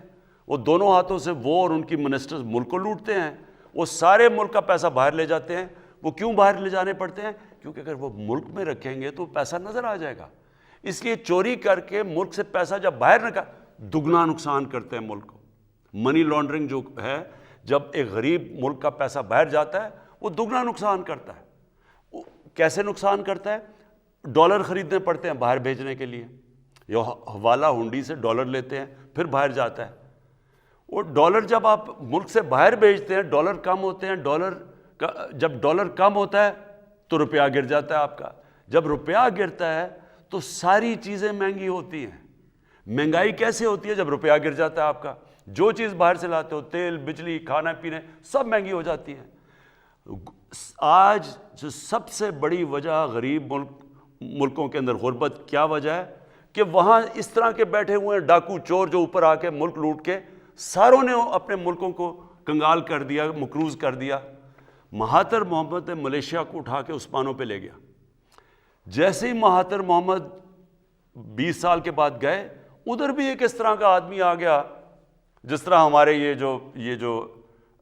وہ دونوں ہاتھوں سے وہ اور ان کی منسٹرز ملک کو لوٹتے ہیں، وہ سارے ملک کا پیسہ باہر لے جاتے ہیں۔ وہ کیوں باہر لے جانے پڑتے ہیں؟ کیونکہ اگر وہ ملک میں رکھیں گے تو پیسہ نظر آ جائے گا، اس لیے چوری کر کے ملک سے پیسہ جب باہر دگنا نقصان کرتے ہیں ملک کو۔ منی لانڈرنگ جو ہے، جب ایک غریب ملک کا پیسہ باہر جاتا ہے وہ دگنا نقصان کرتا ہے۔ کیسے نقصان کرتا ہے؟ ڈالر خریدنے پڑتے ہیں باہر بھیجنے کے لیے، یا حوالہ ہنڈی سے ڈالر لیتے ہیں پھر باہر جاتا ہے۔ وہ ڈالر جب آپ ملک سے باہر بھیجتے ہیں، ڈالر کم ہوتے ہیں، جب ڈالر کم ہوتا ہے تو روپیہ گر جاتا ہے آپ کا۔ جب روپیہ گرتا ہے تو ساری چیزیں مہنگی ہوتی ہیں۔ مہنگائی کیسے ہوتی ہے؟ جب روپیہ گر جاتا ہے آپ کا، جو چیز باہر سے لاتے ہو، تیل، بجلی، کھانا پینے، سب مہنگی ہو جاتی ہیں۔ آج جو سب سے بڑی وجہ غریب ملکوں کے اندر غربت کیا وجہ ہے؟ کہ وہاں اس طرح کے بیٹھے ہوئے ہیں ڈاکو چور جو اوپر آ کے ملک لوٹ کے ساروں نے اپنے ملکوں کو کنگال کر دیا، مقروض کر دیا۔ مہاتر محمد نے ملیشیا کو اٹھا کے عثمانوں پہ لے گیا۔ جیسے ہی مہاتر محمد 20 سال کے بعد گئے، ادھر بھی ایک اس طرح کا آدمی آ گیا، جس طرح ہمارے یہ جو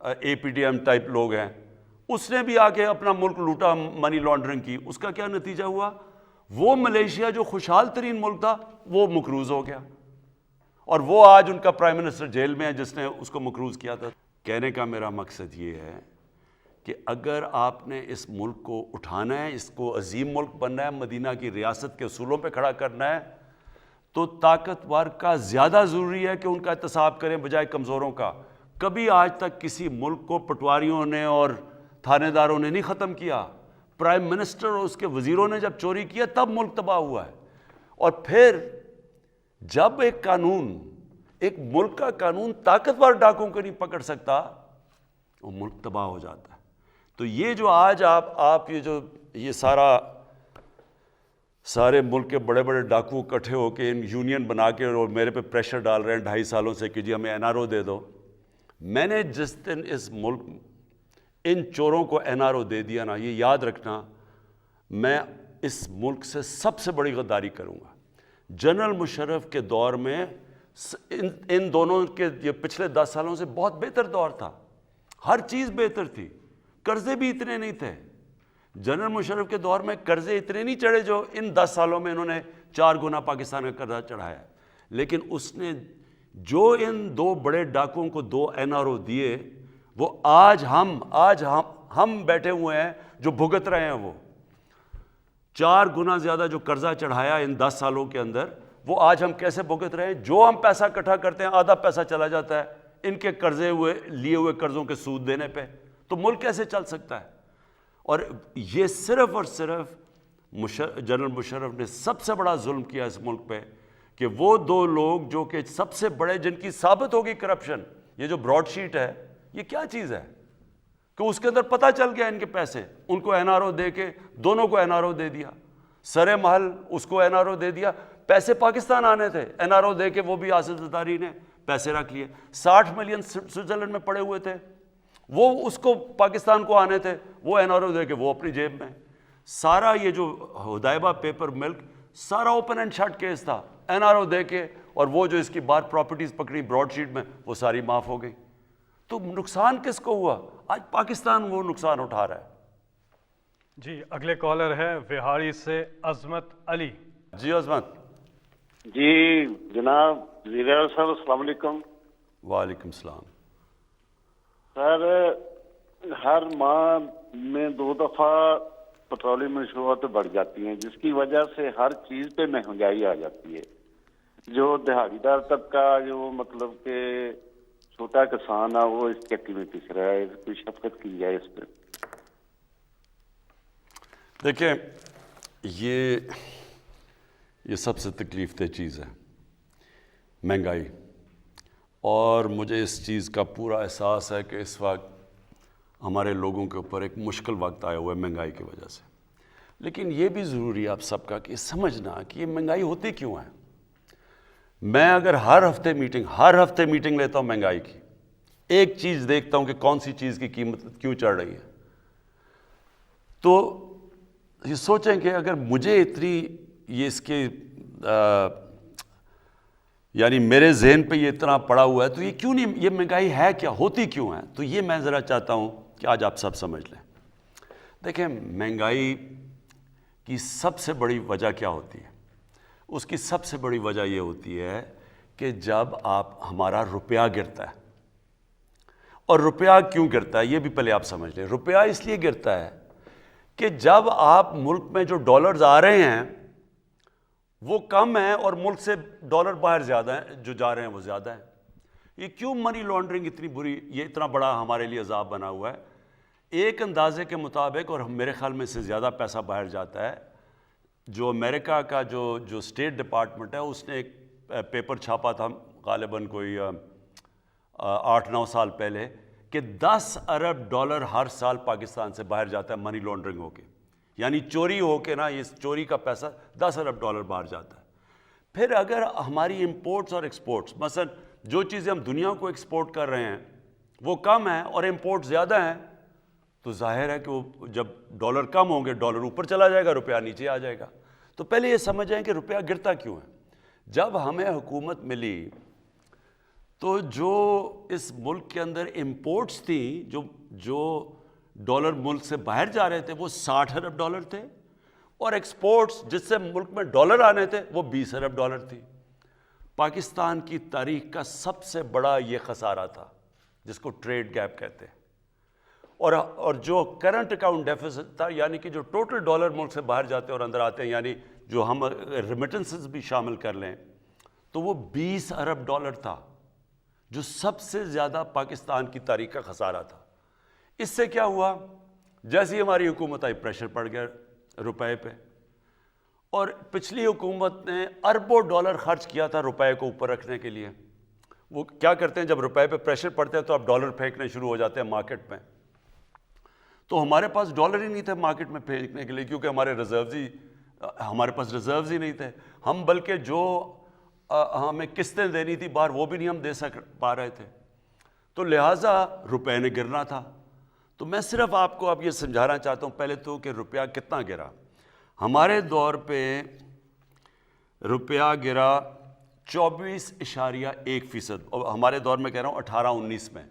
اے پی ڈی ایم ٹائپ لوگ ہیں، اس نے بھی آ کے اپنا ملک لوٹا، منی لانڈرنگ کی۔ اس کا کیا نتیجہ ہوا؟ وہ ملیشیا جو خوشحال ترین ملک تھا وہ مقروض ہو گیا، اور وہ آج ان کا پرائم منسٹر جیل میں ہے جس نے اس کو مقروض کیا تھا۔ کہنے کا میرا مقصد یہ ہے کہ اگر آپ نے اس ملک کو اٹھانا ہے، اس کو عظیم ملک بننا ہے، مدینہ کی ریاست کے اصولوں پہ کھڑا کرنا ہے، تو طاقتور کا زیادہ ضروری ہے کہ ان کا احتساب کریں بجائے کمزوروں کا۔ کبھی آج تک کسی ملک کو پٹواریوں نے اور تھانے داروں نے نہیں ختم کیا۔ پرائم منسٹر اور اس کے وزیروں نے جب چوری کیا تب ملک تباہ ہوا ہے۔ اور پھر جب ایک ملک کا قانون طاقتور ڈاکوں کو نہیں پکڑ سکتا، وہ ملک تباہ ہو جاتا ہے۔ تو یہ جو آج آپ یہ سارے ملک کے بڑے بڑے ڈاکو اکٹھے ہو کے یونین بنا کے اور میرے پہ پریشر ڈال رہے ہیں 2.5 سالوں سے کہ جی ہمیں این آر او دے دو۔ میں نے جس دن اس ملک ان چوروں کو این آر او دے دیا نا، یہ یاد رکھنا، میں اس ملک سے سب سے بڑی غداری کروں گا۔ جنرل مشرف کے دور میں ان دونوں کے یہ پچھلے 10 سالوں سے بہت بہتر دور تھا، ہر چیز بہتر تھی، قرضے بھی اتنے نہیں تھے، جنرل مشرف کے دور میں قرضے اتنے نہیں چڑھے جو ان 10 سالوں میں انہوں نے 4 گنا پاکستان کا قرضہ چڑھایا، لیکن اس نے جو ان 2 بڑے ڈاکوؤں کو 2 NRO دیے، وہ آج ہم بیٹھے ہوئے ہیں جو بھگت رہے ہیں، وہ 4 گنا زیادہ جو قرضہ چڑھایا ان 10 سالوں کے اندر، وہ آج ہم کیسے بھگت رہے ہیں؟ جو ہم پیسہ اکٹھا کرتے ہیں آدھا پیسہ چلا جاتا ہے ان کے قرضے لیے ہوئے قرضوں کے سود دینے پہ، تو ملک کیسے چل سکتا ہے؟ اور یہ صرف اور صرف جنرل مشرف نے سب سے بڑا ظلم کیا اس ملک پہ، کہ وہ 2 لوگ جو کہ سب سے بڑے، جن کی ثابت ہوگی کرپشن، یہ جو براڈ شیٹ ہے یہ کیا چیز ہے کہ اس کے اندر پتہ چل گیا ان کے پیسے، ان کو NRO دے کے، دونوں کو NRO دے دیا، سر محل اس کو NRO دے دیا، پیسے پاکستان آنے تھے، NRO دے کے وہ بھی آصف زرداری نے پیسے رکھ لیے، 60 ملین سوئٹزرلینڈ میں پڑے ہوئے تھے، وہ اس کو پاکستان کو آنے تھے، وہ NRO دے کے وہ اپنی جیب میں۔ سارا یہ جو حدیبہ پیپر ملک سارا اوپن اینڈ شٹ کیس تھا، NRO دے کے، اور وہ جو اس کی بار پراپرٹیز پکڑی براڈ شیٹ میں وہ ساری معاف ہو گئی۔ تو نقصان کس کو ہوا؟ آج پاکستان وہ نقصان اٹھا رہا ہے۔ جی اگلے کالر ہے وہاڑی سے عظمت علی۔ جی عظمت۔ جی جناب وزیر اعظم صاحب السلام علیکم۔ وعلیکم السلام۔ سر ہر ماہ میں 2 دفعہ پیٹرولیم مصنوعات بڑھ جاتی ہیں، جس کی وجہ سے ہر چیز پہ مہنگائی آ جاتی ہے۔ جو دہاڑی دار طبقہ، جو مطلب کہ چھوٹا کسان ہے، وہ اس چکی میں پس رہا ہے، کوئی شفقت کی جائے اس پہ۔ دیکھیں یہ سب سے تکلیف دہ چیز ہے، مہنگائی، اور مجھے اس چیز کا پورا احساس ہے کہ اس وقت ہمارے لوگوں کے اوپر ایک مشکل وقت آیا ہوا ہے مہنگائی کی وجہ سے۔ لیکن یہ بھی ضروری ہے آپ سب کا کہ سمجھنا کہ یہ مہنگائی ہوتی کیوں ہے۔ میں اگر ہر ہفتے میٹنگ لیتا ہوں مہنگائی کی، ایک چیز دیکھتا ہوں کہ کون سی چیز کی قیمت کیوں چڑھ رہی ہے، تو یہ سوچیں کہ اگر مجھے اتنی یہ اس کے یعنی میرے ذہن پہ یہ اتنا پڑا ہوا ہے تو یہ کیوں نہیں، یہ مہنگائی ہے کیا، ہوتی کیوں ہے؟ تو یہ میں ذرا چاہتا ہوں کہ آج آپ سب سمجھ لیں۔ دیکھیں مہنگائی کی سب سے بڑی وجہ کیا ہوتی ہے؟ اس کی سب سے بڑی وجہ یہ ہوتی ہے کہ جب ہمارا روپیہ گرتا ہے، اور روپیہ کیوں گرتا ہے یہ بھی پہلے آپ سمجھ لیں۔ روپیہ اس لیے گرتا ہے کہ جب آپ ملک میں جو ڈالرز آ رہے ہیں وہ کم ہیں اور ملک سے ڈالر باہر زیادہ ہیں، جو جا رہے ہیں وہ زیادہ ہیں۔ یہ کیوں منی لانڈرنگ اتنی بری، یہ اتنا بڑا ہمارے لیے عذاب بنا ہوا ہے؟ ایک اندازے کے مطابق، اور میرے خیال میں اس سے زیادہ پیسہ باہر جاتا ہے، جو امریکہ کا جو اسٹیٹ ڈپارٹمنٹ ہے اس نے ایک پیپر چھاپا تھا غالباً کوئی 8-9 سال پہلے، کہ 10 ارب ڈالر ہر سال پاکستان سے باہر جاتا ہے منی لانڈرنگ ہو کے، یعنی چوری ہو کے نا، اس چوری کا پیسہ 10 ارب ڈالر باہر جاتا ہے۔ پھر اگر ہماری امپورٹس اور ایکسپورٹس، مثلا جو چیزیں ہم دنیا کو ایکسپورٹ کر رہے ہیں وہ کم ہیں اور امپورٹ زیادہ ہیں، تو ظاہر ہے کہ وہ جب ڈالر کم ہوں گے ڈالر اوپر چلا جائے گا، روپیہ نیچے آ جائے گا۔ تو پہلے یہ سمجھ جائیں کہ روپیہ گرتا کیوں ہے۔ جب ہمیں حکومت ملی تو جو اس ملک کے اندر امپورٹس تھیں، جو ڈالر ملک سے باہر جا رہے تھے وہ 60 ارب ڈالر تھے، اور ایکسپورٹس جس سے ملک میں ڈالر آنے تھے وہ 20 ارب ڈالر تھی۔ پاکستان کی تاریخ کا سب سے بڑا یہ خسارہ تھا جس کو ٹریڈ گیپ کہتے ہیں، اور جو کرنٹ اکاؤنٹ ڈیفیسٹ تھا، یعنی کہ جو ٹوٹل ڈالر ملک سے باہر جاتے ہیں اور اندر آتے ہیں، یعنی جو ہم ریمیٹنسز بھی شامل کر لیں، تو وہ 20 ارب ڈالر تھا، جو سب سے زیادہ پاکستان کی تاریخ کا خسارہ تھا۔ اس سے کیا ہوا؟ جیسی ہماری حکومت آئی پریشر پڑ گیا روپے پہ، اور پچھلی حکومت نے اربوں ڈالر خرچ کیا تھا روپے کو اوپر رکھنے کے لیے۔ وہ کیا کرتے ہیں، جب روپے پہ پریشر پڑتے ہیں تو اب ڈالر پھینکنے شروع ہو جاتے ہیں مارکیٹ میں، تو ہمارے پاس ڈالر ہی نہیں تھے مارکیٹ میں پھینکنے کے لیے، کیونکہ ہمارے پاس ریزروز ہی نہیں تھے۔ ہم بلکہ جو ہمیں قسطیں دینی تھی باہر وہ بھی نہیں ہم دے پا رہے تھے، تو لہٰذا روپے نے گرنا تھا۔ تو میں صرف آپ کو اب یہ سمجھانا چاہتا ہوں پہلے تو کہ روپیہ کتنا گرا۔ ہمارے دور پہ روپیہ گرا 24.1%، اور ہمارے دور میں کہہ رہا ہوں 18-19 میں،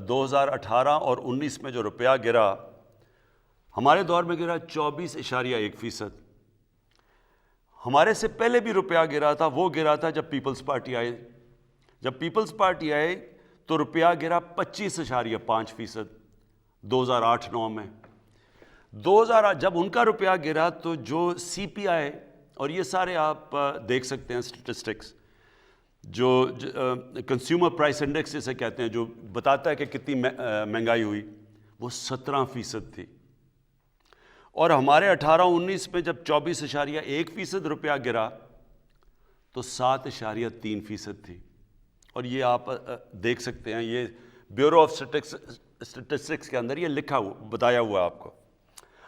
2018 اور 19 میں جو روپیہ گرا ہمارے دور میں گرا 24.1%. ہمارے سے پہلے بھی روپیہ گرا تھا, وہ گرا تھا جب پیپلز پارٹی آئے. جب پیپلز پارٹی آئے تو روپیہ گرا 25.5%. 2008-9 میں 2008 جب ان کا روپیہ گرا تو جو سی پی آئی, اور یہ سارے آپ دیکھ سکتے ہیں اسٹیٹسٹکس, جو کنزیومر پرائس انڈیکس جسے کہتے ہیں, جو بتاتا ہے کہ کتنی مہنگائی ہوئی, وہ 17% تھی. اور ہمارے 18-19 میں جب 24.1% روپیہ گرا تو 7.3% تھی. اور یہ آپ دیکھ سکتے ہیں, یہ بیورو آف اسٹیٹسٹکس کے اندر یہ لکھا ہوا بتایا ہوا آپ کو.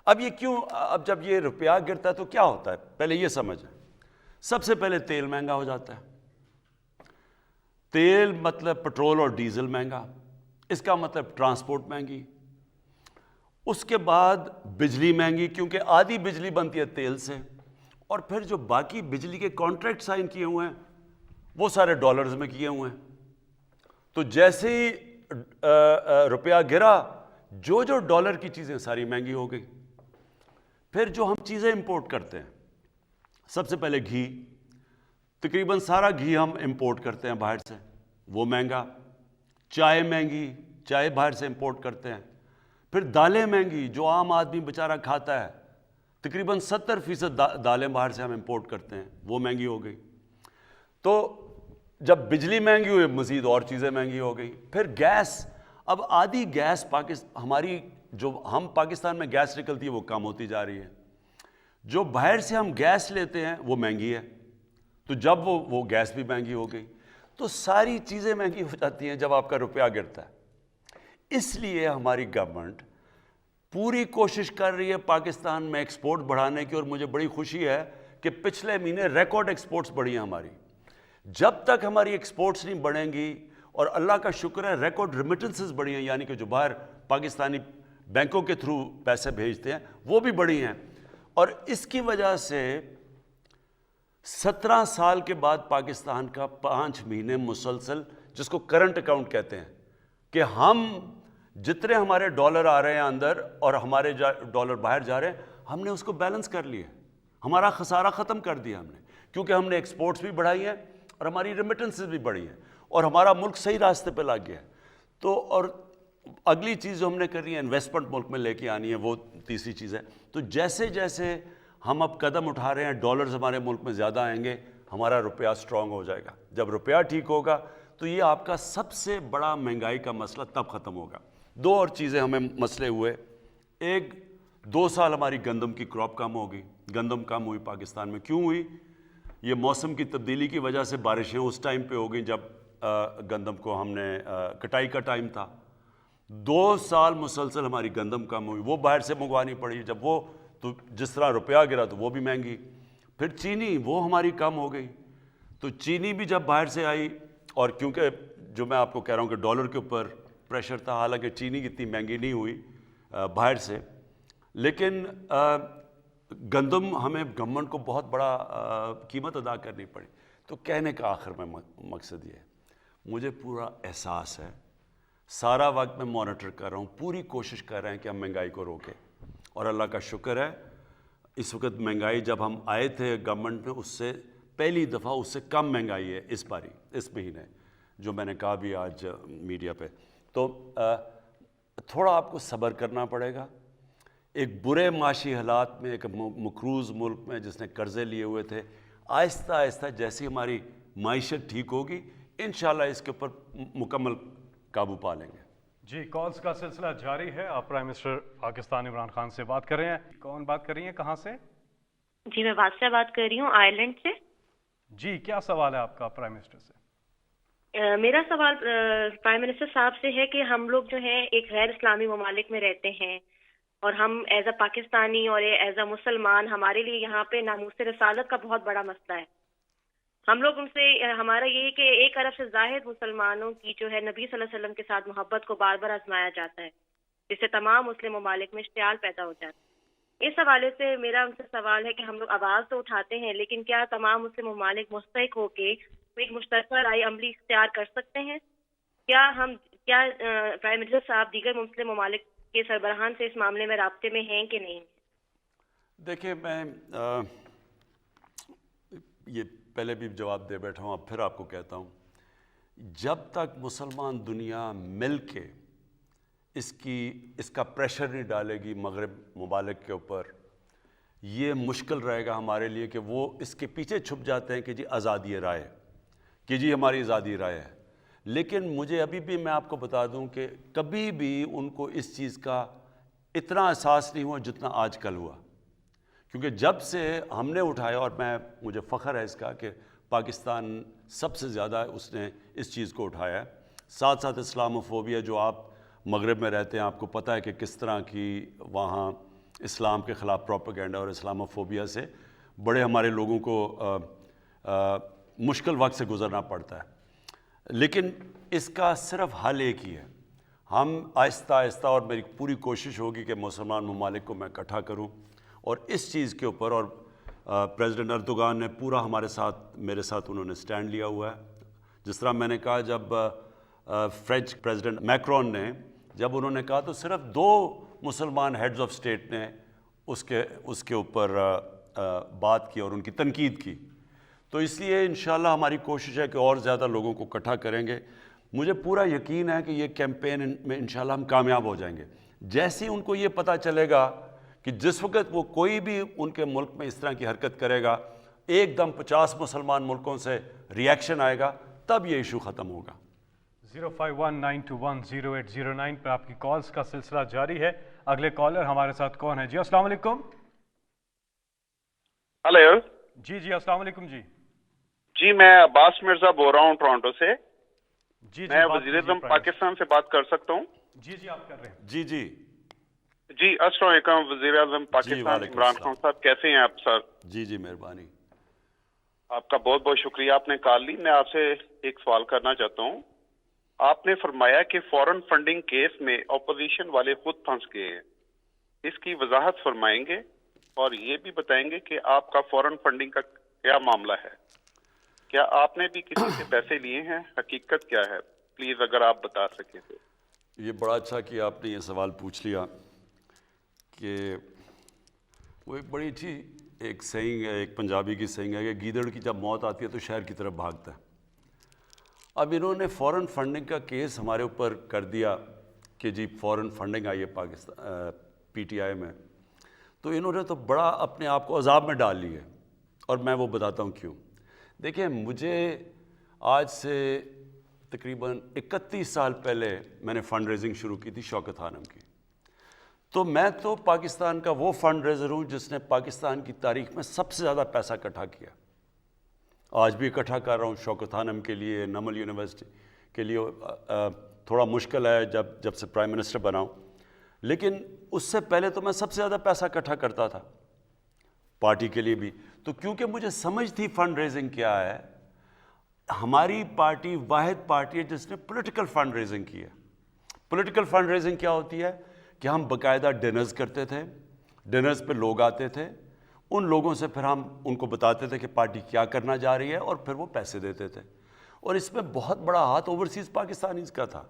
اب یہ کیوں, اب جب یہ روپیہ گرتا ہے تو کیا ہوتا ہے, پہلے یہ سمجھیں. سب سے پہلے تیل مہنگا ہو جاتا ہے. تیل مطلب پٹرول اور ڈیزل مہنگا, اس کا مطلب ٹرانسپورٹ مہنگی. اس کے بعد بجلی مہنگی, کیونکہ آدھی بجلی بنتی ہے تیل سے, اور پھر جو باقی بجلی کے کانٹریکٹ سائن کیے ہوئے ہیں وہ سارے ڈالرز میں کیے ہوئے ہیں. تو جیسے ہی روپیہ گرا, جو ڈالر کی چیزیں ساری مہنگی ہو گئی. پھر جو ہم چیزیں امپورٹ کرتے ہیں, سب سے پہلے گھی, تقریباً سارا گھی ہم امپورٹ کرتے ہیں باہر سے, وہ مہنگا. چائے مہنگی, چائے باہر سے امپورٹ کرتے ہیں. پھر دالیں مہنگی, جو عام آدمی بیچارہ کھاتا ہے, تقریباً 70% دالیں باہر سے ہم امپورٹ کرتے ہیں, وہ مہنگی ہو گئی. تو جب بجلی مہنگی ہوئی, مزید اور چیزیں مہنگی ہو گئی. پھر گیس, اب آدھی گیس ہماری جو ہم پاکستان میں گیس نکلتی ہے وہ کم ہوتی جا رہی ہے. جو باہر سے ہم گیس لیتے ہیں وہ مہنگی ہے, تو جب وہ گیس بھی مہنگی ہو گئی. تو ساری چیزیں مہنگی ہو جاتی ہیں جب آپ کا روپیہ گرتا ہے. اس لیے ہماری گورنمنٹ پوری کوشش کر رہی ہے پاکستان میں ایکسپورٹ بڑھانے کی, اور مجھے بڑی خوشی ہے کہ پچھلے مہینے ریکارڈ ایکسپورٹس بڑھی ہیں ہماری. جب تک ہماری ایکسپورٹس نہیں بڑھیں گی, اور اللہ کا شکر ہے ریکارڈ ریمیٹنسز بڑھی ہیں, یعنی کہ جو باہر پاکستانی بینکوں کے تھرو پیسے بھیجتے ہیں وہ بھی بڑھی ہیں. اور اس کی وجہ سے 17 سال کے بعد پاکستان کا 5 مہینے مسلسل, جس کو کرنٹ اکاؤنٹ کہتے ہیں, کہ ہم جتنے ہمارے ڈالر آ رہے ہیں اندر اور ہمارے ڈالر باہر جا رہے ہیں, ہم نے اس کو بیلنس کر لیا. ہمارا خسارہ ختم کر دیا ہم نے, کیونکہ ہم نے ایکسپورٹس بھی بڑھائی ہیں اور ہماری ریمیٹنسز بھی بڑھی ہیں, اور ہمارا ملک صحیح راستے پہ لگ گیا ہے. تو اور اگلی چیز جو ہم نے کرنی ہے, انویسٹمنٹ ملک میں لے کے آنی ہے, وہ تیسری چیز ہے. تو جیسے جیسے ہم اب قدم اٹھا رہے ہیں, ڈالرز ہمارے ملک میں زیادہ آئیں گے, ہمارا روپیہ سٹرونگ ہو جائے گا. جب روپیہ ٹھیک ہوگا تو یہ آپ کا سب سے بڑا مہنگائی کا مسئلہ تب ختم ہوگا. 2 اور چیزیں ہمیں مسئلے ہوئے. ایک, 2 سال ہماری گندم کی کراپ کم ہو گئی. گندم کم ہوئی پاکستان میں. کیوں ہوئی؟ یہ موسم کی تبدیلی کی وجہ سے بارشیں اس ٹائم پہ ہو گئیں جب گندم کو ہم نے کٹائی کا ٹائم تھا. 2 سال مسلسل ہماری گندم کم ہوئی, وہ باہر سے منگوانی پڑی. جب وہ, تو جس طرح روپیہ گرا تو وہ بھی مہنگی. پھر چینی, وہ ہماری کم ہو گئی. تو چینی بھی جب باہر سے آئی, اور کیونکہ جو میں آپ کو کہہ رہا ہوں کہ ڈالر کے اوپر پریشر تھا, حالانکہ چینی اتنی مہنگی نہیں ہوئی باہر سے, لیکن گندم ہمیں گورنمنٹ کو بہت بڑا قیمت ادا کرنی پڑی. تو کہنے کا آخر میں مقصد یہ ہے, مجھے پورا احساس ہے, سارا وقت میں مانیٹر کر رہا ہوں, پوری کوشش کر رہے ہیں کہ ہم مہنگائی کو روکیں. اور اللہ کا شکر ہے اس وقت مہنگائی, جب ہم آئے تھے گورنمنٹ میں, اس سے پہلی دفعہ اس سے کم مہنگائی ہے اس باری, اس مہینے, جو میں نے کہا بھی آج میڈیا پہ. تو تھوڑا آپ کو صبر کرنا پڑے گا. ایک برے معاشی حالات میں, ایک مقروض ملک میں جس نے قرضے لیے ہوئے تھے, آہستہ آہستہ جیسی ہماری معیشت ٹھیک ہوگی, انشاءاللہ اس کے اوپر مکمل قابو پا لیں گے. جی, کالز کا سلسلہ جاری ہے. آپ پرائم منسٹر پاکستان عمران خان سے بات کر رہے ہیں. کون بات کر رہی ہیں, کہاں سے؟ جی, میں بادشاہ بات کر رہی ہوں, آئرلینڈ سے. جی, کیا سوال ہے آپ کا پرائم منسٹر سے؟ میرا سوال پرائم منسٹر صاحب سے ہے کہ ہم لوگ جو ہیں ایک غیر اسلامی ممالک میں رہتے ہیں, اور ہم ایز اے پاکستانی اور ایز اے مسلمان, ہمارے لیے یہاں پہ ناموس رسالت کا بہت بڑا مسئلہ ہے. ہم لوگ ان سے, ہمارا یہ ہے کہ ایک ارب سے زائد مسلمانوں کی جو ہے نبی صلی اللہ علیہ وسلم کے ساتھ محبت کو بار بار آزمایا جاتا ہے, جس سے تمام مسلم ممالک میں اشتعال پیدا ہو جاتا ہے. اس حوالے سے میرا ان سے سوال ہے کہ ہم لوگ آواز تو اٹھاتے ہیں, لیکن کیا تمام مسلم ممالک مستحق ہو کے ایک مشترکہ رائے عملی اختیار کر سکتے ہیں؟ کیا پرائم منسٹر صاحب دیگر مسلم ممالک کے سربراہان سے اس معاملے میں رابطے میں ہیں کہ نہیں؟ دیکھیں میں یہ پہلے بھی جواب دے بیٹھا ہوں، اب پھر آپ کو کہتا ہوں، جب تک مسلمان دنیا مل کے اس کا پریشر نہیں ڈالے گی مغرب ممالک کے اوپر، یہ مشکل رہے گا ہمارے لیے کہ وہ اس کے پیچھے چھپ جاتے ہیں کہ جی آزادی رائے، کہ جی ہماری آزادی رائے ہے. لیکن مجھے ابھی بھی میں آپ کو بتا دوں کہ کبھی بھی ان کو اس چیز کا اتنا احساس نہیں ہوا جتنا آج کل ہوا، کیونکہ جب سے ہم نے اٹھایا، اور مجھے فخر ہے اس کا کہ پاکستان سب سے زیادہ اس نے اس چیز کو اٹھایا ہے. ساتھ ساتھ اسلاموفوبیا، جو آپ مغرب میں رہتے ہیں آپ کو پتہ ہے کہ کس طرح کی وہاں اسلام کے خلاف پروپیگنڈا اور اسلاموفوبیا سے بڑے ہمارے لوگوں کو مشکل وقت سے گزرنا پڑتا ہے. لیکن اس کا صرف حل ایک ہی ہے، ہم آہستہ آہستہ، اور میری پوری کوشش ہوگی کہ مسلمان ممالک کو میں اکٹھا کروں اور اس چیز کے اوپر، اور پریزیڈنٹ اردوغان نے پورا ہمارے ساتھ، میرے ساتھ انہوں نے سٹینڈ لیا ہوا ہے. جس طرح میں نے کہا جب فرینچ پریزیڈنٹ میکرون نے، جب انہوں نے کہا تو صرف 2 مسلمان ہیڈز آف اسٹیٹ نے اس کے اوپر بات کی اور ان کی تنقید کی. تو اس لیے انشاءاللہ ہماری کوشش ہے کہ اور زیادہ لوگوں کو اکٹھا کریں گے. مجھے پورا یقین ہے کہ یہ کیمپین میں انشاءاللہ ہم کامیاب ہو جائیں گے. جیسے ان کو یہ پتہ چلے گا کہ جس وقت وہ کوئی بھی ان کے ملک میں اس طرح کی حرکت کرے گا، ایک دم 50 مسلمان ملکوں سے ریاکشن آئے گا، تب یہ ایشو ختم ہوگا. 0519210809 پر آپ کی کالز کا سلسلہ جاری ہے. اگلے کالر ہمارے ساتھ کون ہے؟ جی السلام علیکم. ہلو. جی السلام علیکم. جی میں عباس مرزا بول رہا ہوں ٹورانٹو سے. جی میں وزیر اعظم پاکستان سے بات کر سکتا ہوں؟ جی آپ کر رہے ہیں. جی السلام علیکم وزیر اعظم پاکستان عمران خان صاحب، کیسے ہیں آپ سر؟ جی مہربانی. آپ کا بہت بہت شکریہ، آپ نے کال لی. میں آپ سے ایک سوال کرنا چاہتا ہوں. آپ نے فرمایا کہ فورن فنڈنگ کیس میں اپوزیشن والے خود پھنس گئے ہیں، اس کی وضاحت فرمائیں گے اور یہ بھی بتائیں گے کہ آپ کا فورن فنڈنگ کا کیا معاملہ ہے؟ کیا آپ نے بھی کسی سے پیسے لیے ہیں؟ حقیقت کیا ہے؟ پلیز اگر آپ بتا سکیں تو. یہ بڑا اچھا کہ آپ نے یہ سوال پوچھ لیا، کہ وہ ایک بڑی اچھی ایک سینگ ہے، ایک پنجابی کی سینگ ہے کہ گیدڑ کی جب موت آتی ہے تو شہر کی طرف بھاگتا ہے. اب انہوں نے فورن فنڈنگ کا کیس ہمارے اوپر کر دیا کہ جی فورن فنڈنگ آئی ہے پاکستان پی ٹی آئی میں، تو انہوں نے تو بڑا اپنے آپ کو عذاب میں ڈال لی ہے، اور میں وہ بتاتا ہوں کیوں. دیکھیں، مجھے آج سے تقریباً 31 سال پہلے میں نے فنڈ ریزنگ شروع کی تھی شوکت خانم کی. تو میں تو پاکستان کا وہ فنڈ ریزر ہوں جس نے پاکستان کی تاریخ میں سب سے زیادہ پیسہ اکٹھا کیا. آج بھی اکٹھا کر رہا ہوں شوکت خانم کے لیے، نمل یونیورسٹی کے لیے. تھوڑا مشکل ہے جب سے پرائم منسٹر بنا ہوں، لیکن اس سے پہلے تو میں سب سے زیادہ پیسہ اکٹھا کرتا تھا پارٹی کے لیے بھی. تو کیونکہ مجھے سمجھ تھی فنڈ ریزنگ کیا ہے، ہماری پارٹی واحد پارٹی ہے جس نے پولیٹیکل فنڈ ریزنگ کی ہے. پولیٹیکل فنڈ ریزنگ کیا ہوتی ہے کہ ہم باقاعدہ ڈنرز کرتے تھے، ڈنرز پہ لوگ آتے تھے، ان لوگوں سے پھر ہم ان کو بتاتے تھے کہ پارٹی کیا کرنا جا رہی ہے، اور پھر وہ پیسے دیتے تھے. اور اس میں بہت بڑا ہاتھ اوورسیز پاکستانیز کا تھا.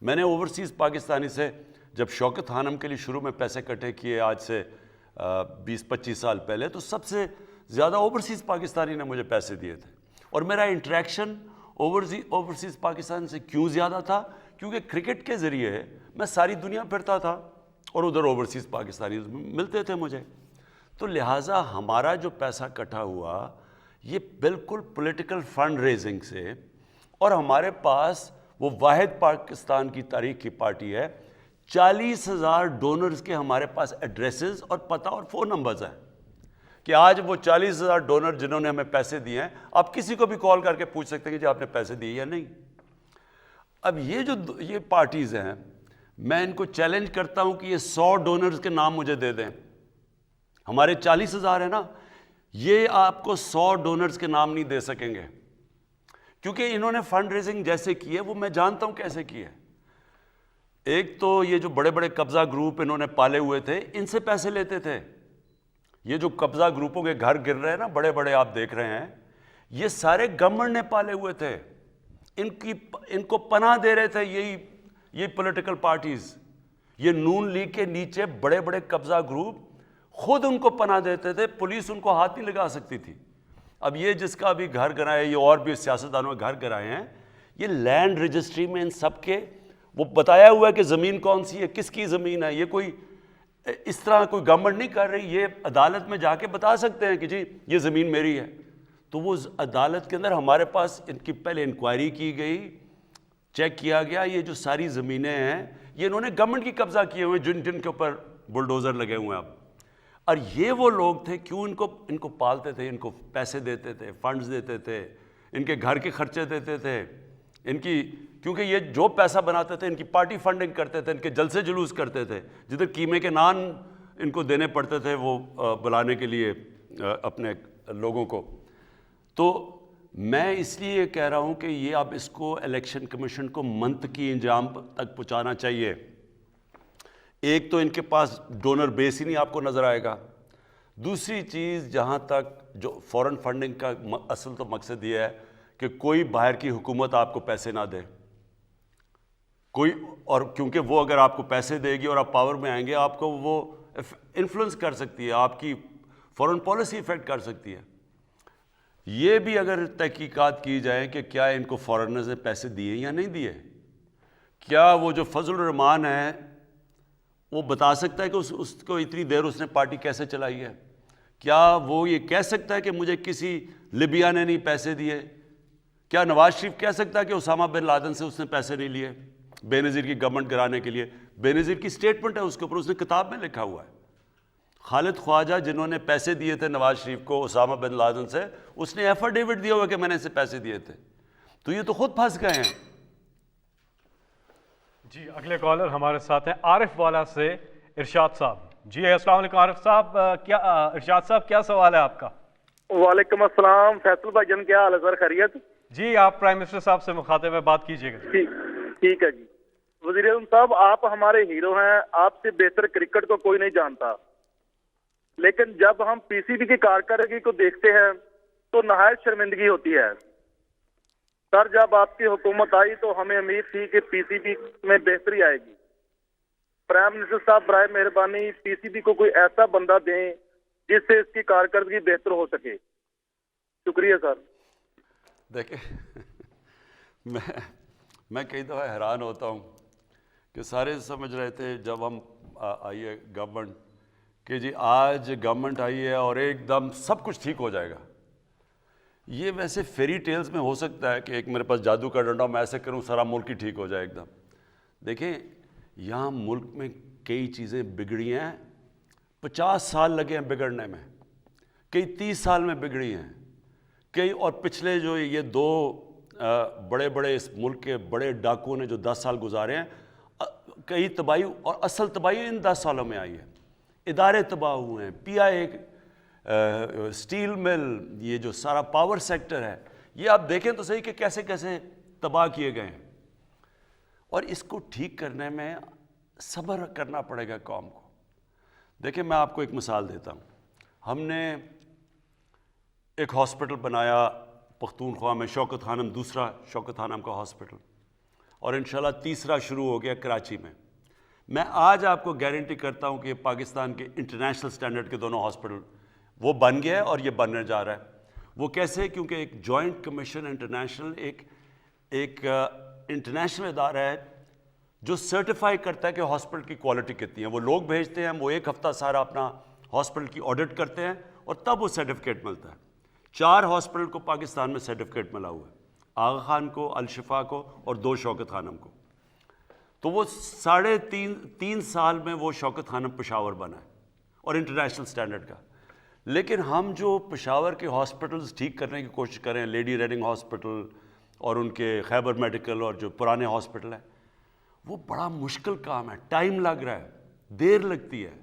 میں نے اوورسیز پاکستانی سے جب شوکت خانم کے لیے شروع میں پیسے اکٹھے کیے آج سے 20-25 سال پہلے، تو سب سے زیادہ اوورسیز پاکستانی نے مجھے پیسے دیے تھے. اور میرا انٹریکشن اوورسیز پاکستان سے کیوں زیادہ تھا؟ کیونکہ کرکٹ کے ذریعے میں ساری دنیا پھرتا تھا اور ادھر اوورسیز پاکستانی ملتے تھے مجھے. تو لہٰذا ہمارا جو پیسہ اکٹھا ہوا یہ بالکل پولیٹیکل فنڈ ریزنگ سے، اور ہمارے پاس وہ واحد پاکستان کی تاریخ کی پارٹی ہے. 40,000 ڈونرز کے ہمارے پاس ایڈریسز اور پتہ اور فون نمبرز ہیں، کہ آج وہ 40,000 ڈونر جنہوں نے ہمیں پیسے دیے ہیں، آپ کسی کو بھی کال کر کے پوچھ سکتے ہیں کہ جی آپ نے پیسے دیے یا نہیں. اب یہ پارٹیز ہیں، میں ان کو چیلنج کرتا ہوں کہ یہ 100 ڈونرز کے نام مجھے دے دیں. ہمارے 40,000 ہیں نا، یہ آپ کو 100 ڈونرز کے نام نہیں دے سکیں گے، کیونکہ انہوں نے فنڈ ریزنگ جیسے کی ہے وہ میں جانتا ہوں کیسے کی ہے. ایک تو یہ جو بڑے بڑے قبضہ گروپ انہوں نے پالے ہوئے تھے، ان سے پیسے لیتے تھے. یہ جو قبضہ گروپوں کے گھر گر رہے ہیں نا بڑے بڑے آپ دیکھ رہے ہیں، یہ سارے گورنمنٹ نے پالے ہوئے تھے. ان کو پناہ دے رہے تھے یہی پولیٹیکل پارٹیز، یہ نون لیگ کے نیچے بڑے بڑے قبضہ گروپ خود ان کو پناہ دیتے تھے, پولیس ان کو ہاتھ نہیں لگا سکتی تھی. اب یہ جس کا بھی گھر گرائے, یہ اور بھی سیاستدانوں کے گھر گرائے ہیں, یہ لینڈ رجسٹری میں ان سب کے وہ بتایا ہوا ہے کہ زمین کون سی ہے, کس کی زمین ہے. یہ کوئی اس طرح کوئی گورنمنٹ نہیں کر رہی, یہ عدالت میں جا کے بتا سکتے ہیں کہ جی یہ زمین میری ہے. تو وہ عدالت کے اندر ہمارے پاس ان کی پہلے انکوائری کی گئی, چیک کیا گیا, یہ جو ساری زمینیں ہیں یہ انہوں نے گورنمنٹ کی قبضہ کیے ہوئے, جن کے اوپر بلڈوزر لگے ہوئے ہیں اب. اور یہ وہ لوگ تھے, کیوں ان کو پالتے تھے, ان کو پیسے دیتے تھے, فنڈز دیتے تھے, ان کے گھر کے خرچے دیتے تھے, ان کی, کیونکہ یہ جو پیسہ بناتے تھے ان کی پارٹی فنڈنگ کرتے تھے, ان کے جلسے جلوس کرتے تھے, جدھر قیمے کے نان ان کو دینے پڑتے تھے وہ بلانے کے لیے اپنے لوگوں کو. تو میں اس لیے کہہ رہا ہوں کہ یہ اب اس کو الیکشن کمیشن کو منطقی انجام تک پہنچانا چاہیے. ایک تو ان کے پاس ڈونر بیس ہی نہیں آپ کو نظر آئے گا. دوسری چیز, جہاں تک جو فورن فنڈنگ کا اصل تو مقصد یہ ہے کہ کوئی باہر کی حکومت آپ کو پیسے نہ دے کوئی, اور کیونکہ وہ اگر آپ کو پیسے دے گی اور آپ پاور میں آئیں گے, آپ کو وہ انفلوئنس کر سکتی ہے, آپ کی فورن پالیسی افیکٹ کر سکتی ہے. یہ بھی اگر تحقیقات کی جائیں کہ کیا ان کو فارنرز نے پیسے دیے یا نہیں دیے, کیا وہ جو فضل الرحمان ہے وہ بتا سکتا ہے کہ اس کو اتنی دیر اس نے پارٹی کیسے چلائی ہے, کیا وہ یہ کہہ سکتا ہے کہ مجھے کسی لیبیا نے نہیں پیسے دیے, کیا نواز شریف کہہ سکتا ہے کہ اسامہ بن لادن سے اس نے پیسے نہیں لیے بے نظیر کی گورنمنٹ گرانے کے لیے. بے نظیر کی سٹیٹمنٹ ہے اس کے اوپر, اس نے کتاب میں لکھا ہوا ہے. خالد خواجہ جنہوں نے پیسے دیے تھے نواز شریف کو اسامہ بن لادن سے, اس نے ایفیڈیوٹ دیا ہوا کہ میں نے اسے پیسے دیے تھے. تو یہ تو خود پھنس گئے ہیں. جی اگلے کالر ہمارے ساتھ ہیں عارف والا سے ارشاد صاحب. جی السلام علیکم عارف صاحب, کیا ارشاد صاحب کیا سوال ہے آپ کا؟ وعلیکم السلام فیصل بھائی جان, کیا حال ہے سر, خیریت؟ جی آپ پرائم منسٹر صاحب سے مخاطب میں بات کیجیے گا. ٹھیک ہے جی. وزیر اعظم صاحب, آپ ہمارے ہیرو ہیں, آپ سے بہتر کرکٹ کو کوئی نہیں جانتا, لیکن جب ہم پی سی بی کی کارکردگی کو دیکھتے ہیں تو نہایت شرمندگی ہوتی ہے. سر جب آپ کی حکومت آئی تو ہمیں امید تھی کہ پی سی بی میں بہتری آئے گی. پرائم منسٹر صاحب برائے مہربانی پی سی بی کو کوئی ایسا بندہ دیں جس سے اس کی کارکردگی بہتر ہو سکے. شکریہ سر. دیکھیں میں کئی دفعہ حیران ہوتا ہوں کہ سارے سمجھ رہے تھے جب ہم آئی ہے گورنمنٹ کہ جی آج گورنمنٹ آئی ہے اور ایک دم سب کچھ ٹھیک ہو جائے گا. یہ ویسے فیری ٹیلز میں ہو سکتا ہے کہ ایک میرے پاس جادو کا ڈنڈا, میں ایسے کروں سارا ملک ہی ٹھیک ہو جائے ایک دم. دیکھیں یہاں ملک میں کئی چیزیں بگڑی ہیں, 50 سال لگے ہیں بگڑنے میں, کئی 30 سال میں بگڑی ہیں کئی, اور پچھلے جو یہ 2 بڑے بڑے اس ملک کے بڑے ڈاکوؤں نے جو 10 سال گزارے ہیں, کئی تباہی, اور اصل تباہی ان 10 سالوں میں آئی ہے. ادارے تباہ ہوئے ہیں, پی آئی اے, سٹیل مل, یہ جو سارا پاور سیکٹر ہے, یہ آپ دیکھیں تو صحیح کہ کیسے کیسے تباہ کیے گئے ہیں. اور اس کو ٹھیک کرنے میں صبر کرنا پڑے گا قوم کو. دیکھیں میں آپ کو ایک مثال دیتا ہوں. ہم نے ایک ہاسپٹل بنایا پختونخوا میں, شوکت خانم, دوسرا شوکت خانم کا ہاسپٹل, اور انشاءاللہ تیسرا شروع ہو گیا کراچی میں. میں آج آپ کو گارنٹی کرتا ہوں کہ پاکستان کے انٹرنیشنل سٹینڈرڈ کے دونوں ہاسپٹل وہ بن گیا ہے, اور یہ بننے جا رہا ہے. وہ کیسے؟ کیونکہ ایک جوائنٹ کمیشن انٹرنیشنل ایک انٹرنیشنل ادارہ ہے جو سرٹیفائی کرتا ہے کہ ہاسپٹل کی کوالٹی کتنی ہے. وہ لوگ بھیجتے ہیں, وہ ایک ہفتہ سارا اپنا ہاسپٹل کی آڈٹ کرتے ہیں, اور تب وہ سرٹیفکیٹ ملتا ہے. 4 ہاسپٹل کو پاکستان میں سرٹیفکیٹ ملا ہوا ہے, آغا خان کو, الشفا کو, اور 2 شوکت خانم کو. تو وہ 3.5 سال میں وہ شوکت خانم پشاور بنا ہے, اور انٹرنیشنل سٹینڈرڈ کا. لیکن ہم جو پشاور کے ہاسپٹلز ٹھیک کرنے کی کوشش کریں, لیڈی ریڈنگ ہاسپٹل اور ان کے خیبر میڈیکل اور جو پرانے ہاسپٹل ہیں, وہ بڑا مشکل کام ہے, ٹائم لگ رہا ہے, دیر لگتی ہے,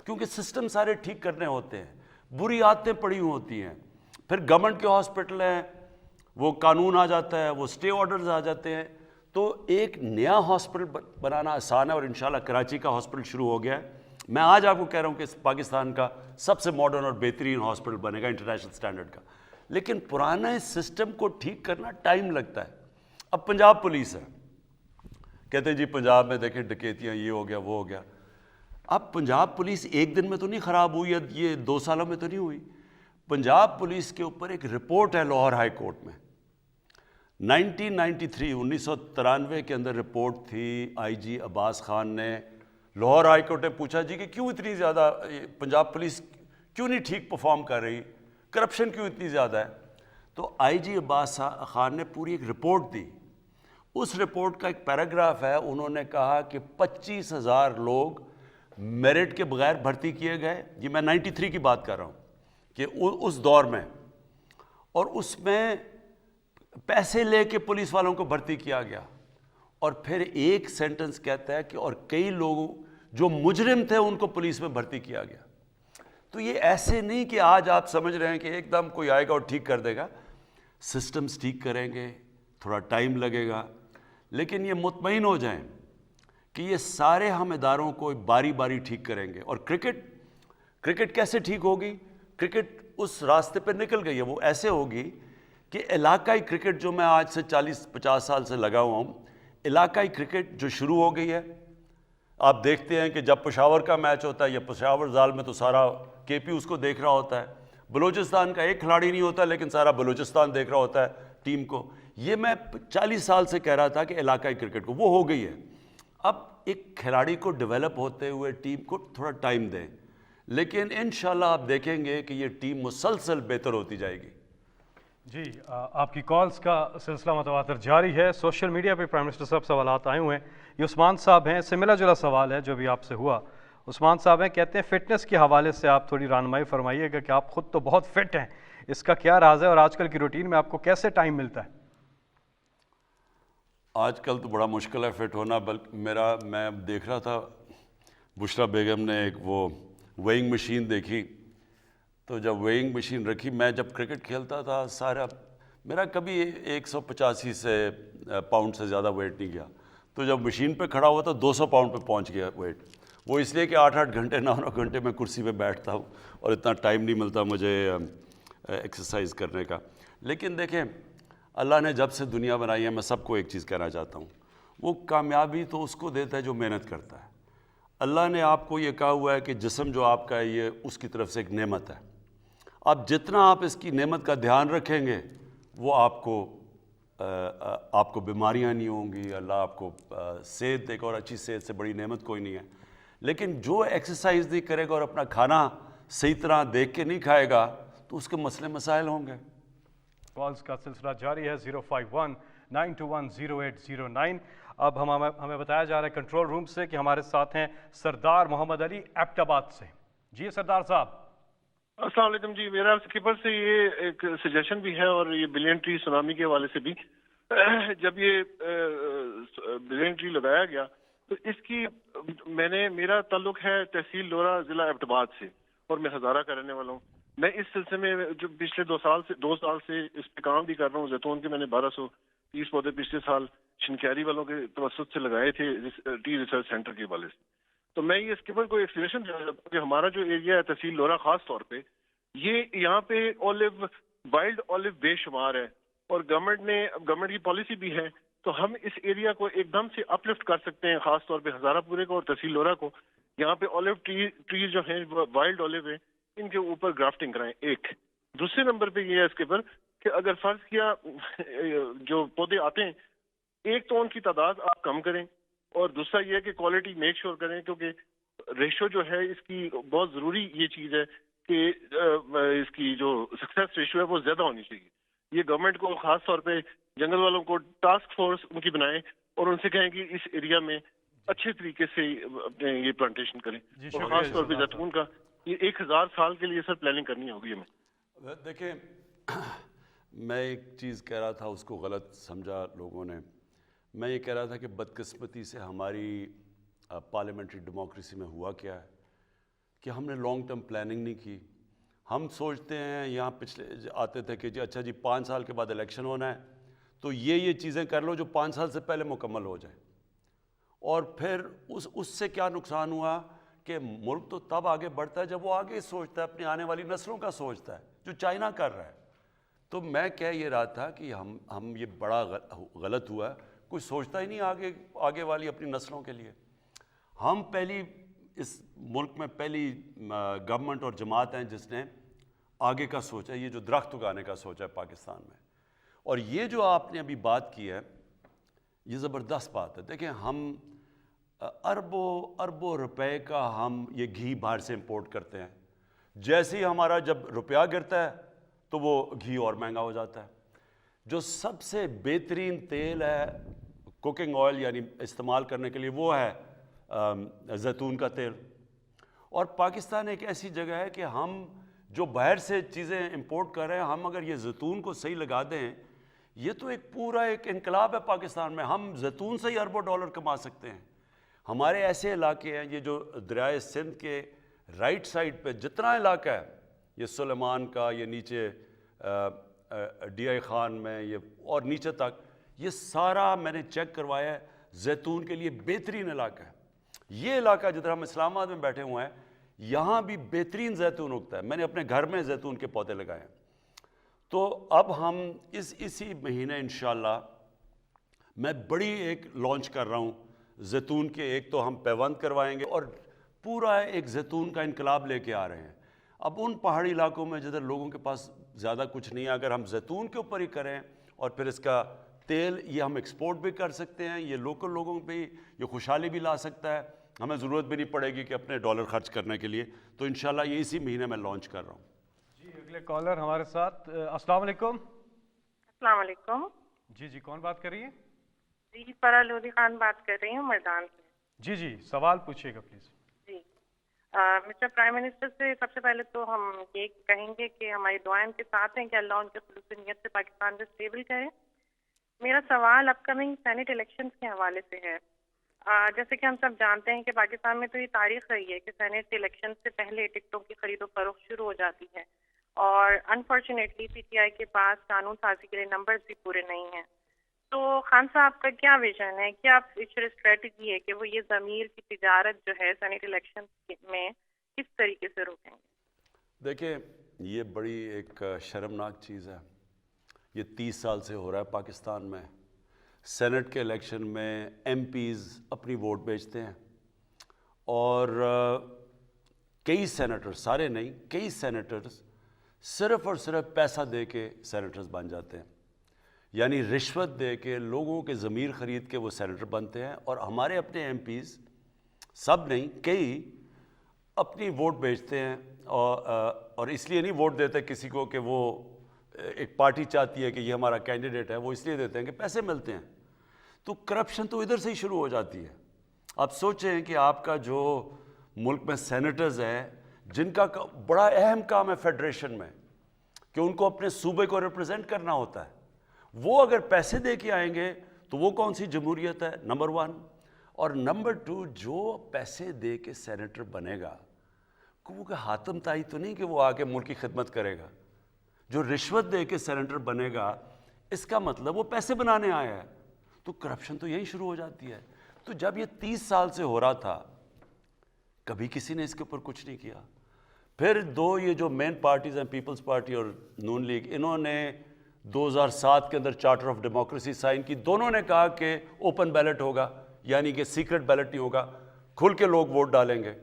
کیونکہ سسٹم سارے ٹھیک کرنے ہوتے ہیں, بری عادتیں پڑی ہوتی ہیں. پھر گورنمنٹ کے ہاسپٹل ہیں, وہ قانون آ جاتا ہے, وہ سٹے آرڈرز آ جاتے ہیں. تو ایک نیا ہاسپٹل بنانا آسان ہے, اور انشاءاللہ کراچی کا ہاسپٹل شروع ہو گیا ہے. میں آج آپ کو کہہ رہا ہوں کہ پاکستان کا سب سے ماڈرن اور بہترین ہاسپٹل بنے گا انٹرنیشنل سٹینڈرڈ کا. لیکن پرانے سسٹم کو ٹھیک کرنا ٹائم لگتا ہے. اب پنجاب پولیس ہے, کہتے ہیں جی پنجاب میں دیکھیں ڈکیتیاں یہ ہو گیا وہ ہو گیا. اب پنجاب پولیس ایک دن میں تو نہیں خراب ہوئی, یہ 2 سالوں میں تو نہیں ہوئی. پنجاب پولیس کے اوپر ایک رپورٹ ہے لاہور ہائی کورٹ میں 1993 کے اندر رپورٹ تھی. آئی جی عباس خان نے لاہور ہائی کورٹ نے پوچھا جی کہ کیوں اتنی زیادہ پنجاب پولیس کیوں نہیں ٹھیک پرفارم کر رہی, کرپشن کیوں اتنی زیادہ ہے. تو آئی جی عباس خان نے پوری ایک رپورٹ دی. اس رپورٹ کا ایک پیراگراف ہے, انہوں نے کہا کہ 25,000 لوگ میرٹ کے بغیر بھرتی کیے گئے. یہ میں 93 کی بات کر رہا ہوں کہ اس دور میں, اور اس میں پیسے لے کے پولیس والوں کو بھرتی کیا گیا. اور پھر ایک سینٹنس کہتا ہے کہ اور کئی لوگ جو مجرم تھے ان کو پولیس میں بھرتی کیا گیا. تو یہ ایسے نہیں کہ آج آپ سمجھ رہے ہیں کہ ایک دم کوئی آئے گا اور ٹھیک کر دے گا. سسٹمز ٹھیک کریں گے, تھوڑا ٹائم لگے گا, لیکن یہ مطمئن ہو جائیں کہ یہ سارے ہم اداروں کو باری باری ٹھیک کریں گے. اور کرکٹ کیسے ٹھیک ہوگی؟ کرکٹ اس راستے پہ نکل گئی ہے. وہ ایسے ہوگی کہ علاقائی کرکٹ جو میں آج سے 40-50 سال سے لگا ہوا ہوں, علاقائی کرکٹ جو شروع ہو گئی ہے, آپ دیکھتے ہیں کہ جب پشاور کا میچ ہوتا ہے یا پشاور زال میں تو سارا کے پی اس کو دیکھ رہا ہوتا ہے. بلوچستان کا ایک کھلاڑی نہیں ہوتا لیکن سارا بلوچستان دیکھ رہا ہوتا ہے ٹیم کو. یہ میں 40 سال سے کہہ رہا تھا کہ علاقائی کرکٹ کو, وہ ہو گئی ہے. اب ایک کھلاڑی کو ڈیولپ ہوتے ہوئے ٹیم کو تھوڑا ٹائم دیں, لیکن انشاءاللہ آپ دیکھیں گے کہ یہ ٹیم مسلسل بہتر ہوتی جائے گی. جی آپ کی کالز کا سلسلہ متواتر جاری ہے. سوشل میڈیا پہ پرائم منسٹر صاحب سوالات آئے ہوئے ہیں. یہ عثمان صاحب ہیں, اس سے ملا جلا سوال ہے جو بھی آپ سے ہوا. عثمان صاحب ہیں, کہتے ہیں فٹنس کے حوالے سے آپ تھوڑی رہنمائی فرمائیے گا کہ آپ خود تو بہت فٹ ہیں, اس کا کیا راز ہے اور آج کل کی روٹین میں آپ کو کیسے ٹائم ملتا ہے؟ آج کل تو بڑا مشکل ہے فٹ ہونا. بلکہ میں دیکھ رہا تھا بشرا بیگم نے ایک وہ ویئنگ مشین دیکھی, تو جب ویئنگ مشین رکھی, میں جب کرکٹ کھیلتا تھا سارا میرا کبھی 185 سے پاؤنڈ سے زیادہ ویٹ نہیں گیا. تو جب مشین پہ کھڑا ہوا تو 200 پاؤنڈ پہ پہنچ گیا ویٹ. وہ اس لیے کہ 8-8 گھنٹے 9-9 گھنٹے میں کرسی پہ بیٹھتا ہوں اور اتنا ٹائم نہیں ملتا مجھے ایکسرسائز کرنے کا. لیکن دیکھیں اللہ نے جب سے دنیا بنائی ہے, میں سب کو ایک چیز کہنا چاہتا ہوں, وہ کامیابی تو اس کو دیتا ہے جو محنت کرتا ہے. اللہ نے آپ کو یہ کہا ہوا ہے کہ جسم جو آپ کا ہے یہ اس کی طرف سے ایک نعمت ہے. اب جتنا آپ اس کی نعمت کا دھیان رکھیں گے وہ آپ کو بیماریاں نہیں ہوں گی. اللہ آپ کو صحت دے گا, اور اچھی صحت سے بڑی نعمت کوئی نہیں ہے. لیکن جو ایکسرسائز نہیں کرے گا اور اپنا کھانا صحیح طرح دیکھ کے نہیں کھائے گا تو اس کے مسئلے مسائل ہوں گے. کالز کا سلسلہ جاری ہے 051-921-0809. اب ہمیں بتایا جا رہا ہے کنٹرول روم سے کہ ہمارے ساتھ ہیں سردار محمد علی ایبٹ آباد سے. جی سردار صاحب. السلام علیکم. جی میرا اسکپر سے یہ ایک سجیشن بھی ہے اور یہ بلین ٹری سونامی کے حوالے سے بھی. جب یہ بلین ٹری لگایا گیا تو اس کی میرا تعلق ہے تحصیل لورا ضلع ایبٹ آباد سے, اور میں ہزارہ کا رہنے والا ہوں. میں اس سلسلے میں جو پچھلے 2 سال سے اس پہ کام بھی کر رہا ہوں. زیتون کے میں نے 1230 پودے پچھلے سال شنکیاری والوں کے توسط سے لگائے تھے ٹی ریسرچ سینٹر کے حوالے سے. تو میں یہ اسکپر کو ایکسپلینیشن دینا چاہتا ہوں کہ ہمارا جو ایریا ہے تحصیل لورا خاص طور پہ, یہ یہاں پہ وائلڈ اولیو بے شمار ہے, اور گورنمنٹ کی پالیسی بھی ہے. تو ہم اس ایریا کو ایک دم سے اپ لفٹ کر سکتے ہیں, خاص طور پہ ہزارہ پورے کو اور تحصیل لورا کو. یہاں پہ اولیو ٹریز جو ہیں وائلڈ اولیو ہیں, ان کے اوپر گرافٹنگ کرائیں. ایک دوسرے نمبر پہ یہ ہے اس کے پر کہ اگر فرض کیا جو پودے آتے ہیں, ایک تو ان کی تعداد آپ کم کریں, اور دوسرا یہ ہے کہ کوالٹی میک شور کریں, کیونکہ ریشو جو ہے اس کی بہت ضروری یہ چیز ہے کہ اس کی جو سکسیس ریشو ہے وہ زیادہ ہونی چاہیے. یہ گورنمنٹ کو خاص طور پہ جنگل والوں کو ٹاسک فورس ان کی بنائیں اور ان سے کہیں کہ اس ایریا میں اچھے طریقے سے اپنے یہ پلانٹیشن کریں. اور خاص طور پہ زیتون کا یہ 1000 سال کے لیے سر پلاننگ کرنی ہوگی ہمیں. دیکھیں میں ایک چیز کہہ رہا تھا, اس کو غلط سمجھا لوگوں نے. میں یہ کہہ رہا تھا کہ بدقسمتی سے ہماری پارلیمنٹری ڈیموکریسی میں ہوا کیا ہے کہ ہم نے لانگ ٹرم پلاننگ نہیں کی. ہم سوچتے ہیں یہاں پچھلے آتے تھے کہ اچھا جی 5 سال کے بعد الیکشن ہونا ہے تو یہ چیزیں کر لو جو 5 سال سے پہلے مکمل ہو جائیں. اور پھر اس سے کیا نقصان ہوا کہ ملک تو تب آگے بڑھتا ہے جب وہ آگے سوچتا ہے, اپنی آنے والی نسلوں کا سوچتا ہے, جو چائنا کر رہا ہے. تو میں کہہ یہ رہا تھا کہ ہم یہ بڑا غلط ہوا ہے. کوئی سوچتا ہی نہیں آگے والی اپنی نسلوں کے لیے. ہم پہلی اس ملک میں پہلی گورنمنٹ اور جماعت ہیں جس نے آگے کا سوچا, یہ جو درخت اگانے کا سوچا ہے پاکستان میں. اور یہ جو آپ نے ابھی بات کی ہے یہ زبردست بات ہے. دیکھیں ہم اربوں روپے کا ہم یہ گھی باہر سے امپورٹ کرتے ہیں. جیسے ہی ہمارا جب روپیہ گرتا ہے تو وہ گھی اور مہنگا ہو جاتا ہے. جو سب سے بہترین تیل ہے کوکنگ آئل یعنی استعمال کرنے کے لیے وہ ہے زیتون کا تیل. اور پاکستان ایک ایسی جگہ ہے کہ ہم جو باہر سے چیزیں امپورٹ کر رہے ہیں, ہم اگر یہ زیتون کو صحیح لگا دیں, یہ تو ایک پورا ایک انقلاب ہے پاکستان میں. ہم زیتون سے ہی اربوں ڈالر کما سکتے ہیں. ہمارے ایسے علاقے ہیں, یہ جو دریائے سندھ کے رائٹ سائڈ پہ جتنا علاقہ ہے, یہ سلیمان کا, یہ نیچے ڈی آئی خان میں, یہ اور نیچے تک, یہ سارا میں نے چیک کروایا ہے, زیتون کے لیے بہترین علاقہ ہے. یہ علاقہ جدھر ہم اسلام آباد میں بیٹھے ہوئے ہیں, یہاں بھی بہترین زیتون اگتا ہے. میں نے اپنے گھر میں زیتون کے پودے لگائے ہیں. تو اب ہم اسی مہینے انشاءاللہ میں بڑی ایک لانچ کر رہا ہوں زیتون کے. ایک تو ہم پیوند کروائیں گے اور پورا ایک زیتون کا انقلاب لے کے آ رہے ہیں. اب ان پہاڑی علاقوں میں جدھر لوگوں کے پاس زیادہ کچھ نہیں ہے, اگر ہم زیتون کے اوپر ہی کریں اور پھر اس کا تیل یہ ہم ایکسپورٹ بھی کر سکتے ہیں, یہ لوکل لوگوں پہ یہ خوشحالی بھی لا سکتا ہے, ہمیں ضرورت بھی نہیں پڑے گی کہ اپنے ڈالر خرچ کرنے کے لیے. تو انشاءاللہ یہ اسی مہینے میں لانچ کر رہا ہوں. جی اگلے کالر ہمارے ساتھ. السلام علیکم. السلام علیکم. جی کون بات کر رہی ہے؟ جی فرح لودھی خان بات کر رہی ہوں میدان سے. جی سوال پوچھیے گا پلیز. جی مسٹر پرائم منسٹر سے سب سے پہلے تو ہم یہ کہیں گے کہ ہماری دعائیں ان کے ساتھ ہیں کہ اللہ ان کے خلوص نیت سے پاکستان کو اسٹیبل کرے. میرا سوال اپ کمنگ سینٹ الیکشنز کے حوالے سے ہے. جیسے کہ ہم سب جانتے ہیں کہ پاکستان میں تو یہ تاریخ رہی ہے کہ سینٹ الیکشن سے پہلے ٹکٹوں کی خرید و فروخت شروع ہو جاتی ہے, اور انفارچونیٹلی پی ٹی آئی کے پاس قانون سازی کے لیے نمبرز بھی پورے نہیں ہیں. تو خان صاحب کا کیا ویژن ہے, کیا فیوچر اسٹریٹجی ہے کہ وہ یہ ضمیر کی تجارت جو ہے سینٹ الیکشن میں کس طریقے سے روکیں گے؟ دیکھیں یہ بڑی ایک شرمناک چیز ہے. یہ 30 سال سے ہو رہا ہے پاکستان میں. سینٹ کے الیکشن میں ایم پیز اپنی ووٹ بیچتے ہیں اور کئی سینیٹر, سارے نہیں, کئی سینیٹرز صرف اور صرف پیسہ دے کے سینیٹرز بن جاتے ہیں. یعنی رشوت دے کے لوگوں کے ضمیر خرید کے وہ سینیٹر بنتے ہیں. اور ہمارے اپنے ایم پیز, سب نہیں, کئی اپنی ووٹ بیچتے ہیں. اور اس لیے نہیں ووٹ دیتے کسی کو کہ وہ ایک پارٹی چاہتی ہے کہ یہ ہمارا کینڈیڈیٹ ہے, وہ اس لیے دیتے ہیں کہ پیسے ملتے ہیں. تو کرپشن تو ادھر سے ہی شروع ہو جاتی ہے. آپ سوچیں کہ آپ کا جو ملک میں سینیٹرز ہیں جن کا بڑا اہم کام ہے فیڈریشن میں کہ ان کو اپنے صوبے کو ریپرزینٹ کرنا ہوتا ہے, وہ اگر پیسے دے کے آئیں گے تو وہ کون سی جمہوریت ہے؟ نمبر 1. اور نمبر 2, جو پیسے دے کے سینیٹر بنے گا وہ حاتم تائی تو نہیں کہ وہ آ کے ملک کی خدمت کرے گا. جو رشوت دے کے سینیٹر بنے گا اس کا مطلب وہ پیسے بنانے آیا ہے. تو کرپشن تو یہی شروع ہو جاتی ہے. تو جب یہ 30 سال سے ہو رہا تھا کبھی کسی نے اس کے اوپر کچھ نہیں کیا. پھر یہ جو مین پارٹیز ہیں, پیپلز پارٹی اور نون لیگ, انہوں نے 2007 کے اندر چارٹر آف ڈیموکریسی سائن کی. دونوں نے کہا کہ اوپن بیلٹ ہوگا, یعنی کہ سیکرٹ بیلٹ نہیں ہوگا, کھل کے لوگ ووٹ ڈالیں گے.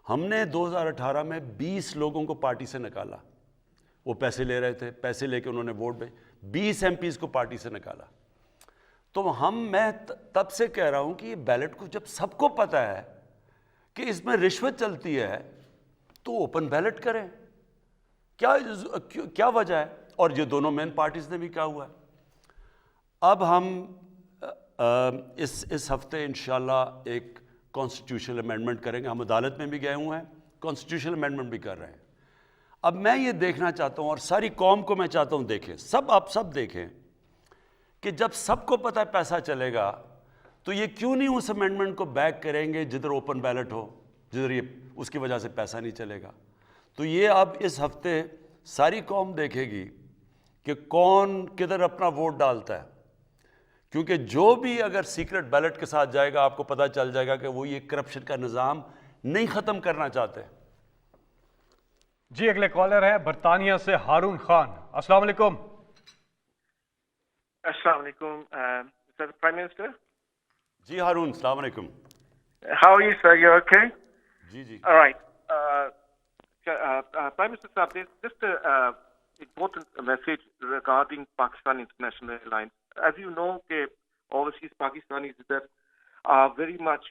ہم نے 2018 میں 20 لوگوں کو پارٹی سے نکالا. وہ پیسے لے رہے تھے, پیسے لے کے انہوں نے ووٹ 20 ایم پیز کو پارٹی سے نکالا. تو میں تب سے کہہ رہا ہوں کہ یہ بیلٹ کو جب سب کو پتہ ہے کہ اس میں رشوت چلتی ہے تو اوپن بیلٹ کریں. کیا وجہ ہے؟ اور یہ دونوں مین پارٹیز نے بھی کہا ہوا ہے. اب ہم اس ہفتے انشاءاللہ ایک کانسٹیٹیوشنل امینڈمنٹ کریں گے. ہم عدالت میں بھی گئے ہوئے ہیں, کانسٹیٹیوشنل امینڈمنٹ بھی کر رہے ہیں. اب میں یہ دیکھنا چاہتا ہوں اور ساری قوم کو میں چاہتا ہوں دیکھیں, آپ سب دیکھیں کہ جب سب کو پتہ ہے پیسہ چلے گا تو یہ کیوں نہیں اس امینڈمنٹ کو بیک کریں گے جدھر اوپن بیلٹ ہو, جدھر یہ اس کی وجہ سے پیسہ نہیں چلے گا. تو یہ اب اس ہفتے ساری قوم دیکھے گی کہ کون کدھر اپنا ووٹ ڈالتا ہے, کیونکہ جو بھی اگر سیکرٹ بیلٹ کے ساتھ جائے گا آپ کو پتہ چل جائے گا کہ وہ یہ کرپشن کا نظام نہیں ختم کرنا چاہتے. جی اگلے کالر ہے برطانیہ سے ہارون خان. السلام علیکم. Assalamu alaikum. Is that the Prime Minister? جی ہارون السلام علیکم. How are you, sir? You okay? G G. All right. Prime Minister Saab, there's just an important message regarding Pakistan International Airlines. As you know, overseas Pakistanis that are very much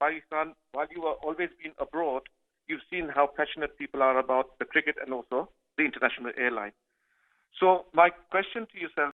Pakistan, while you have always been abroad, you've seen how passionate people are about the cricket and also the international airline. So my question to yourself